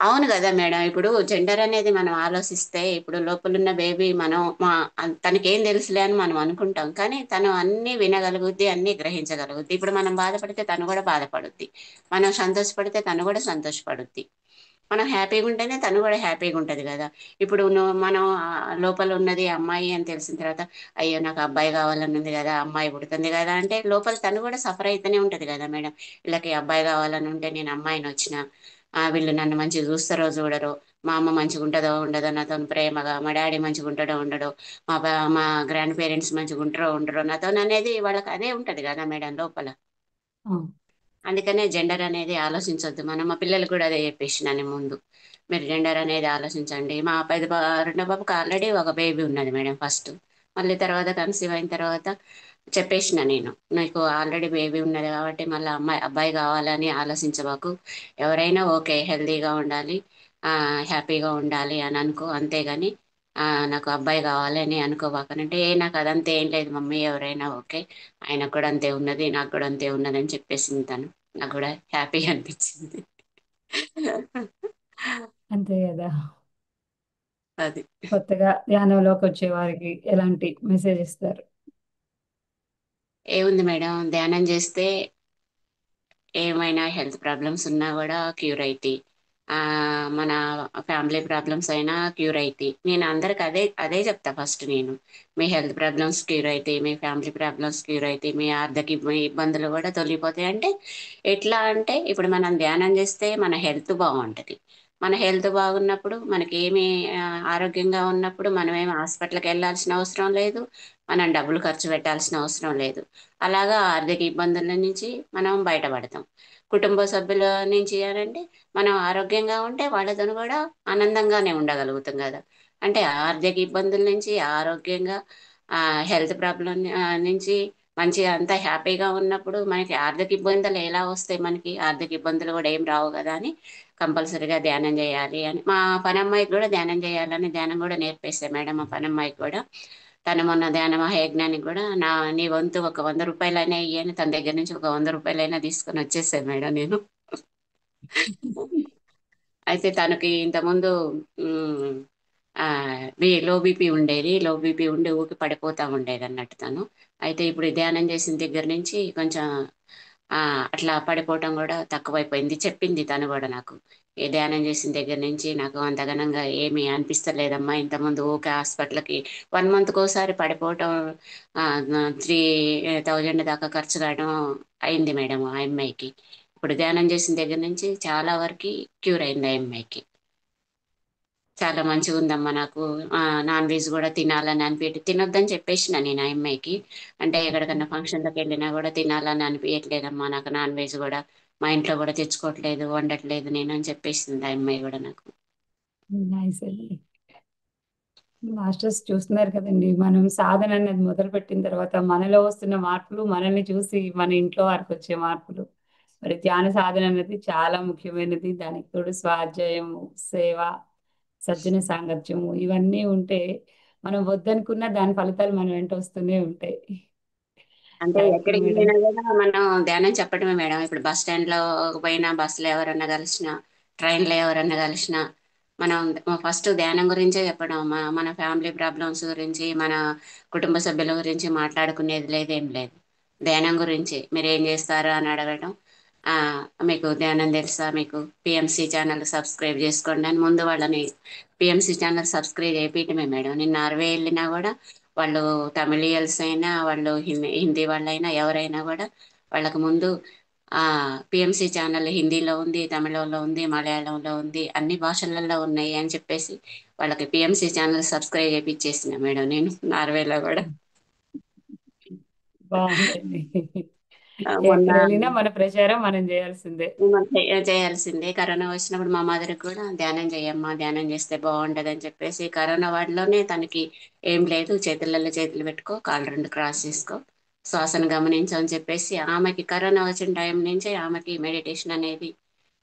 అవును కదా మేడం. ఇప్పుడు జెండర్ అనేది మనం ఆలోచిస్తే ఇప్పుడు లోపలున్న బేబీ మనం తనకేం తెలుసులే అని మనం అనుకుంటాం. కానీ తను అన్ని వినగలుగుద్ది, అన్ని గ్రహించగలుగుద్ది. ఇప్పుడు మనం బాధపడితే తను కూడా బాధపడుద్ది, మనం సంతోషపడితే తను కూడా సంతోషపడుద్ది. మనం హ్యాపీగా ఉంటేనే తను కూడా హ్యాపీగా ఉంటది కదా. ఇప్పుడు మనం లోపల ఉన్నది అమ్మాయి అని తెలిసిన తర్వాత అయ్యో నాకు అబ్బాయి కావాలని ఉంది కదా, అమ్మాయి పుడుతుంది కదా అంటే లోపల తను కూడా సఫర్ అయితేనే ఉంటది కదా మేడం. వీళ్ళకి అబ్బాయి కావాలని ఉంటే నేను అమ్మాయిని వచ్చిన వీళ్ళు నన్ను మంచిగా చూస్తారో చూడరో, మా అమ్మ మంచిగా ఉంటుందో ఉండదో నాతో ప్రేమగా, మా డాడీ మంచిగా ఉంటాడో ఉండడో, మా గ్రాండ్ పేరెంట్స్ మంచిగా ఉంటారో ఉండరో నాతో అనేది వాళ్ళకి అదే ఉంటది కదా మేడం లోపల. ఆ. అందుకనే జెండర్ అనేది ఆలోచించొద్దు మనం. మా పిల్లలు కూడా అదే చెప్పేసినాను ముందు, మీరు జెండర్ అనేది ఆలోచించండి. మా రెండో బాబుకి ఆల్రెడీ ఒక బేబీ ఉన్నది మేడం ఫస్ట్. మళ్ళీ తర్వాత కన్సీవ్ అయిన తర్వాత చెప్పేసిన నేను, నీకు ఆల్రెడీ బేబీ ఉన్నది కాబట్టి మళ్ళీ అబ్బాయి కావాలని ఆలోచించబాకు. ఎవరైనా ఓకే, హెల్తీగా ఉండాలి, హ్యాపీగా ఉండాలి అని అనుకో, అంతేగాని నాకు అబ్బాయి కావాలి అని అనుకోబాకనంటే నాకు అదంతా ఏం లేదు మమ్మీ, ఎవరైనా ఓకే, ఆయనకు కూడా అంతే ఉన్నది నాకు కూడా అంతే ఉన్నది అని చెప్పేసింది తను. నాకు కూడా హ్యాపీగా అనిపించింది. అంతే కదా. అది కొత్తగా ధ్యానంలోకి వచ్చే వారికి ఎలాంటి మెసేజ్ ఇస్తారు? ఏముంది మేడం, ధ్యానం చేస్తే ఏమైనా హెల్త్ ప్రాబ్లమ్స్ ఉన్నా కూడా క్యూర్ అవుతాయి. ఆ, మన ఫ్యామిలీ ప్రాబ్లమ్స్ అయినా క్యూర్ అవుతాయి. నేను అందరికి అదే చెప్తా ఫస్ట్ నేను. మీ హెల్త్ ప్రాబ్లమ్స్ క్యూర్ అవుతాయి, మీ ఫ్యామిలీ ప్రాబ్లమ్స్ క్యూర్ అవుతాయి, మీ ఆర్థిక ఇబ్బందులు కూడా తొలగిపోతాయి. అంటే ఎట్లా అంటే ఇప్పుడు మనం ధ్యానం చేస్తే మన హెల్త్ బాగుంటుంది. మన హెల్త్ బాగున్నప్పుడు మనకి ఏమి ఆరోగ్యంగా ఉన్నప్పుడు మనం ఏమి హాస్పిటల్కి వెళ్ళాల్సిన అవసరం లేదు, మనం డబ్బులు ఖర్చు పెట్టాల్సిన అవసరం లేదు. అలాగా ఆర్థిక ఇబ్బందుల నుంచి మనం బయటపడతాం. కుటుంబ సభ్యుల నుంచి అంటే మనం ఆరోగ్యంగా ఉంటే వాళ్ళతో కూడా ఆనందంగానే ఉండగలుగుతాం కదా. అంటే ఆర్థిక ఇబ్బందుల నుంచి ఆరోగ్యంగా, హెల్త్ ప్రాబ్లం నుంచి మంచిగా అంతా హ్యాపీగా ఉన్నప్పుడు మనకి ఆర్థిక ఇబ్బందులు ఎలా వస్తాయి? మనకి ఆర్థిక ఇబ్బందులు కూడా ఏం రావు కదా అని కంపల్సరీగా ధ్యానం చేయాలి అని మా పనమ్మాయికి కూడా ధ్యానం చేయాలని ధ్యానం కూడా నేర్పేసా మేడం. మా పనమ్మాయికి కూడా తను మొన్న ధ్యాన మహాయజ్ఞానికి కూడా నీ వంతు ఒక 100 రూపాయలైనా ఇయ్యని తన దగ్గర నుంచి ఒక 100 రూపాయలైనా తీసుకొని వచ్చేసాను మేడం నేను. అయితే తనకి ఇంతకుముందు మ్, ఆ, లో బీపీ ఉండేది. లో బీపీ ఉండి ఊకి పడిపోతా ఉండేది అన్నట్టు తను. అయితే ఇప్పుడు ఈ ధ్యానం చేసిన దగ్గర నుంచి కొంచెం ఆ, అట్లా పడిపోవటం కూడా తక్కువైపోయింది. చెప్పింది తను కూడా నాకు. ఈ ధ్యానం చేసిన దగ్గర నుంచి నాకు అంతగనంగా ఏమీ అనిపిస్తలేదమ్మా. ఇంతకుముందు ఊకే హాస్పిటల్కి 1 మంత్కి ఒకసారి పడిపోవటం, 3000 దాకా ఖర్చు కావడం అయింది మేడం ఆ అమ్మాయికి. ఇప్పుడు ధ్యానం చేసిన దగ్గర నుంచి చాలా వరకు క్యూర్ అయింది ఆ అమ్మాయికి. చాలా మంచిగా ఉందమ్మా నాకు. నాన్ వెజ్ కూడా తినాలని అనిపించి తినొద్దని చెప్పేసిన నేను ఆ అమ్మాయికి. అంటే ఎక్కడికన్నా ఫంక్షన్లకు వెళ్ళినా కూడా తినాలని అనిపించట్లేదమ్మా నాకు నాన్ వెజ్ కూడా. మా ఇంట్లో కూడా తెచ్చుకోవట్లేదు, వండట్లేదు నేను అని చెప్పేసింది ఆ అమ్మాయి కూడా నాకు. నైస్ అండి. మాస్టర్స్ చూస్తున్నారు కదండి, మనం సాధన అనేది మొదలు పెట్టిన తర్వాత మనలో వస్తున్న మార్పులు, మనల్ని చూసి మన ఇంట్లో వారికి వచ్చే మార్పులు. మరి ధ్యాన సాధన అనేది చాలా ముఖ్యమైనది. దానికి తోడు స్వాధ్యాయము, సేవ, సజ్జన సాంగత్యము ఇవన్నీ ఉంటే మనం వద్దనుకున్న దాని ఫలితాలు మన వెంట వస్తూనే ఉంటాయి. అంటే థ్యాంక్ యూ ఎక్కడికి మేడం. పోయినా కూడా మనం ధ్యానం చెప్పడమే మేడం. ఇప్పుడు బస్ స్టాండ్ లో పోయినా, బస్సులో ఎవరన్నా కలిసినా, ట్రైన్లో ఎవరన్నా కలిసినా మనం ఫస్ట్ ధ్యానం గురించే చెప్పడం. మన ఫ్యామిలీ ప్రాబ్లమ్స్ గురించి, మన కుటుంబ సభ్యుల గురించి మాట్లాడుకునేది లేదేం లేదు. ధ్యానం గురించి మీరు ఏం చేస్తారు అని అడగడం. ఆ, మీకు ధ్యానం తెలుసా? మీకు పిఎంసి ఛానల్ సబ్స్క్రైబ్ చేసుకోండి అని ముందు వాళ్ళని పిఎంసి ఛానల్ సబ్స్క్రైబ్ చేయటమే మేడం. నేను నార్వే వెళ్ళినా కూడా వాళ్ళు తమిళియన్స్ అయినా, వాళ్ళు హిందీ వాళ్ళైనా ఎవరైనా కూడా వాళ్ళకు ముందు ఆ పిఎంసి ఛానల్ హిందీలో ఉంది, తమిళంలో ఉంది, మలయాళంలో ఉంది, అన్ని భాషలలో ఉన్నాయి అని చెప్పేసి వాళ్ళకి పిఎంసి ఛానల్ సబ్స్క్రైబ్ చేయించేసిన మేడం నేను నార్వేలో కూడా. బాగుందండి. మొన్న ఎక్కడ వెళ్ళినా మన ప్రచారం మనం చేయాల్సిందే. మనం చేయాల్సిందే. కరోనా వచ్చినప్పుడు మా మదర్ కూడా ధ్యానం చేయమ్మా, ధ్యానం చేస్తే బాగుంటది అని చెప్పేసి కరోనా వార్డులోనే తనకి ఏం లేదు, చేతులలో చేతులు పెట్టుకో, కాళ్ళు రెండు క్రాస్ చేసుకో, శ్వాసను గమనించు అని చెప్పేసి ఆమెకి కరోనా వచ్చిన టైం నుంచే ఆమెకి మెడిటేషన్ అనేది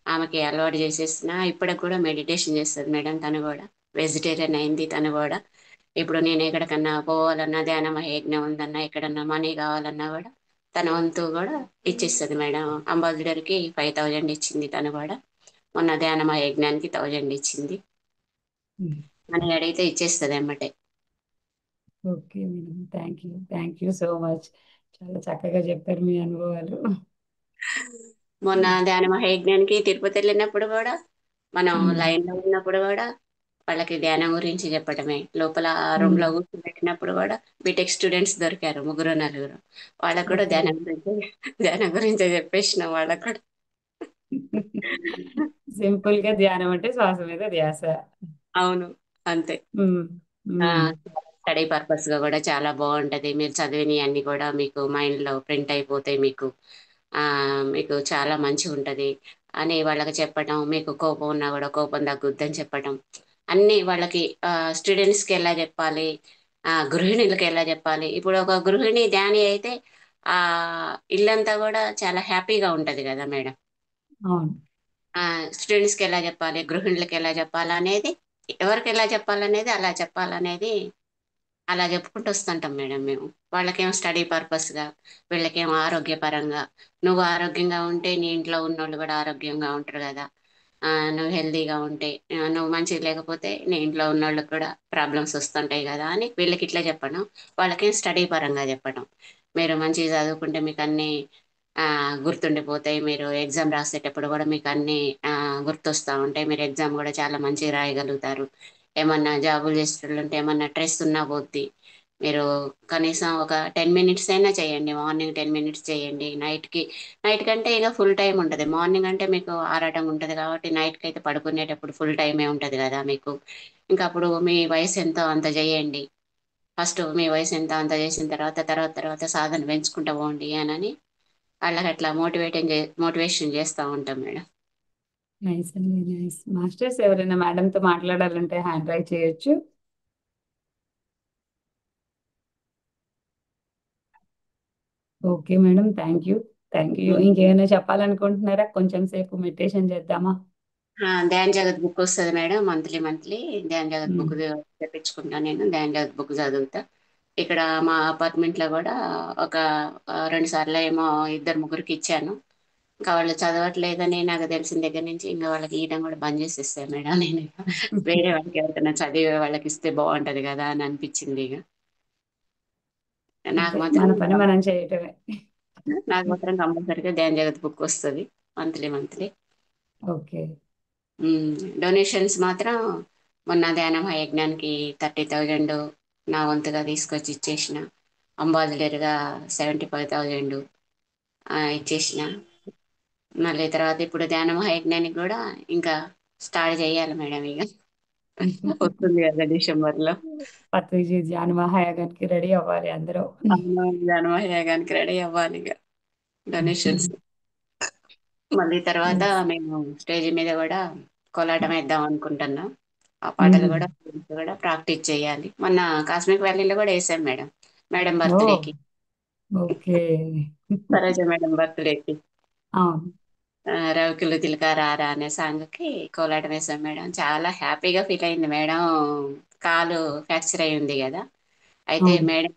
ఆమెకి అలవాటు చేసేసిన. ఇప్పటికి కూడా మెడిటేషన్ చేస్తుంది మేడం. తను కూడా వెజిటేరియన్ అయింది తను కూడా. ఇప్పుడు నేను ఎక్కడికన్నా పోవాలన్నా, ధ్యానం యజ్ఞం ఉందన్నా, ఎక్కడన్నా మనీ కావాలన్నా కూడా తన వంతు కూడా ఇచ్చేస్తుంది మేడం. అంబాసిడర్కి 5000 ఇచ్చింది తను కూడా. మొన్న ధ్యానం యజ్ఞానికి 1000 ఇచ్చింది. మనీ అడిగితే ఇచ్చేస్తుంది అన్నమాట. Okay madam, thank you so much. చాలా చక్కగా చెప్పారు మీ అనుభవాలు. మొన్న ధ్యాన మహాయజ్ఞానికి తిరుపతి వెళ్ళినప్పుడు కూడా మనం ఉమ్, లైన్ లో ఉన్నప్పుడు కూడా వాళ్ళకి ధ్యానం గురించి చెప్పటమే. లోపల రూమ్ ఉమ్, లో కూర్చోబెట్టినప్పుడు కూడా బీటెక్ స్టూడెంట్స్ దొరికారు, ముగ్గురు నలుగురు. వాళ్ళకు కూడా ఓకే. ధ్యానం గురించే చెప్పేసిన వాళ్ళకు కూడా. సింపుల్ గా ధ్యానం అంటే శ్వాస మీద ధ్యాస. అవును, అంతే. ఉమ్, ఉమ్, స్టడీ పర్పస్ గా కూడా చాలా బాగుంటది. మీరు చదివినవి అన్ని కూడా మీకు మైండ్ లో ప్రింట్ అయిపోతాయి. ఆ మీకు చాలా మంచిగా ఉంటది అని వాళ్ళకి చెప్పటం. మీకు కోపం ఉన్నా కూడా కోపం తగ్గుద్దని చెప్పటం. అన్ని వాళ్ళకి స్టూడెంట్స్ కి ఎలా చెప్పాలి, గృహిణులకి ఎలా చెప్పాలి. ఇప్పుడు ఒక గృహిణి ధ్యాని అయితే ఆ ఇల్లంతా కూడా చాలా హ్యాపీగా ఉంటది కదా మేడం. అవును. స్టూడెంట్స్కి ఎలా చెప్పాలి, గృహిణులకి ఎలా చెప్పాలి అనేది, ఎవరికి ఎలా చెప్పాలనేది అలా చెప్పాలనేది అలా చెప్పుకుంటూ వస్తుంటాం మేడం మేము. వాళ్ళకేమో స్టడీ పర్పస్గా, వీళ్ళకేమో ఆరోగ్యపరంగా. నువ్వు ఆరోగ్యంగా ఉంటే నీ ఇంట్లో ఉన్నోళ్ళు కూడా ఆరోగ్యంగా ఉంటారు కదా. నువ్వు హెల్తీగా ఉంటే, నువ్వు మంచిగా లేకపోతే నీ ఇంట్లో ఉన్నోళ్ళకి కూడా ప్రాబ్లమ్స్ వస్తుంటాయి కదా అని వీళ్ళకి ఇట్లా చెప్పడం. వాళ్ళకి స్టడీ పరంగా చెప్పడం. మీరు మంచిగా చదువుకుంటే మీకు అన్నీ ఆ, గుర్తుండిపోతాయి. మీరు ఎగ్జామ్ రాసేటప్పుడు కూడా మీకు అన్నీ గుర్తొస్తూ ఉంటాయి. మీరు ఎగ్జామ్ కూడా చాలా మంచిగా రాయగలుగుతారు. ఏమన్నా జాబులు చేసేటోళ్ళుంటే ఏమన్నా స్ట్రెస్ ఉన్నా పోద్ది. మీరు కనీసం ఒక 10 మినిట్స్ అయినా చేయండి. మార్నింగ్ 10 మినిట్స్ చేయండి. నైట్ కంటే ఇక ఫుల్ టైం ఉంటుంది. మార్నింగ్ అంటే మీకు ఆరాటం ఉంటుంది కాబట్టి నైట్కి అయితే పడుకునేటప్పుడు ఫుల్ టైమే ఉంటుంది కదా మీకు. ఇంకా అప్పుడు మీ వయసు ఎంతో అంత చేయండి. ఫస్ట్ మీ వయసు ఎంత అంత చేసిన తర్వాత సాధన పెంచుకుంటూ పోండి అని వాళ్ళకి అట్లా మోటివేషన్ చేస్తూ ఉంటాం మేడం. నైస్ అండి, నైస్. మాస్టర్స్ ఎవరైనా మేడం తో మాట్లాడాలంటే హ్యాండ్ రైజ్ చేయొచ్చు. Okay madam, thank you. Thank you. Um. ఇంకేమైనా చెప్పాలనుకుంటున్నారా? కొంచెం సేపు మెడిటేషన్ చేద్దామా? ధ్యాన్ జగత్ బుక్ వస్తుంది మేడం, మంత్లీ మంత్లీ. ధ్యాన్ జగత్ ఉమ్. బుక్ తెప్పించుకుంటా నేను. ధ్యాన్ జగత్ బుక్ చదువుతా. ఇక్కడ మా అపార్ట్మెంట్ లో కూడా ఒక 2 సార్లు ఏమో ఇద్దరు ముగ్గురికి ఇచ్చాను. ఇంకా వాళ్ళు చదవట్లేదని నాకు తెలిసిన దగ్గర నుంచి ఇంకా వాళ్ళకి ఇయడం కూడా బంద్ చేసేస్తాను మేడం నేను. వేరే వాళ్ళకి ఎవరికైనా చదివే వాళ్ళకి ఇస్తే బాగుంటది కదా అని అనిపించింది ఇక. నాకు అంతే, మాత్రం మన పని మనం చేయటమే. నాకు మాత్రం కంపల్సరీగా ధ్యాన్ జగత్ బుక్ వస్తుంది మంత్లీ మంత్లీ. ఓకే. డొనేషన్స్ మాత్రం మొన్న ధ్యానం యజ్ఞానికి 30,000 నా వంతుగా తీసుకొచ్చి ఇచ్చేసిన. అంబాసిడర్గా 75,000 ఇచ్చేసిన. మళ్ళీ తర్వాత ఇప్పుడు ధ్యాన మహాయజ్ఞానికి కూడా ఇంకా స్టార్ట్ చేయాలి మేడం ఇక. వస్తుంది కదా డిసెంబర్లో. పత్రిజీ ధ్యాన మహాయాగానికి రెడీ అవ్వాలి అందరూ. అవును, ధ్యాన మహాయాగానికి రెడీ అవ్వాలి ఇక. డొనేషన్స్. మళ్ళీ తర్వాత Yes. మేము స్టేజ్ మీద కూడా కోలాటం వేద్దాం అనుకుంటున్నాం. ఆ పాటలు కూడా ప్రాక్టీస్ చేయాలి. మొన్న కాస్మిక్ వ్యాలీలో కూడా వేసాం మేడం, మేడం ఓ, బర్త్డేకి. ఓకే. సరోజ మేడం బర్త్డేకి అవును. రవికిలు తిలక రారా అనే సాంగ్కి కోలాటం వేసాం మేడం. చాలా హ్యాపీగా ఫీల్ అయింది మేడం. కాలు ఫ్రాక్చర్ అయి ఉంది కదా. అయితే అవును. మేడం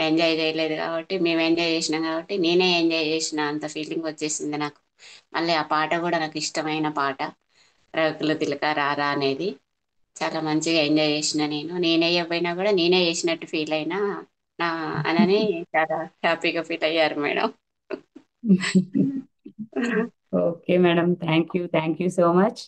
ఎంజాయ్ చేయలేదు కాబట్టి మేము ఎంజాయ్ చేసినాం కాబట్టి నేనే ఎంజాయ్ చేసిన అంత ఫీలింగ్ వచ్చేసింది నాకు. మళ్ళీ ఆ పాట కూడా నాకు ఇష్టమైన పాట, రవికుల తిలక రారా అనేది. చాలా మంచిగా ఎంజాయ్ చేసిన నేను. నేనే పోయినా కూడా నేనే చేసినట్టు ఫీల్ అయినా నా అనని చాలా హ్యాపీగా ఫీల్ అయ్యారు madam. Okay madam, thank you. Thank you so much.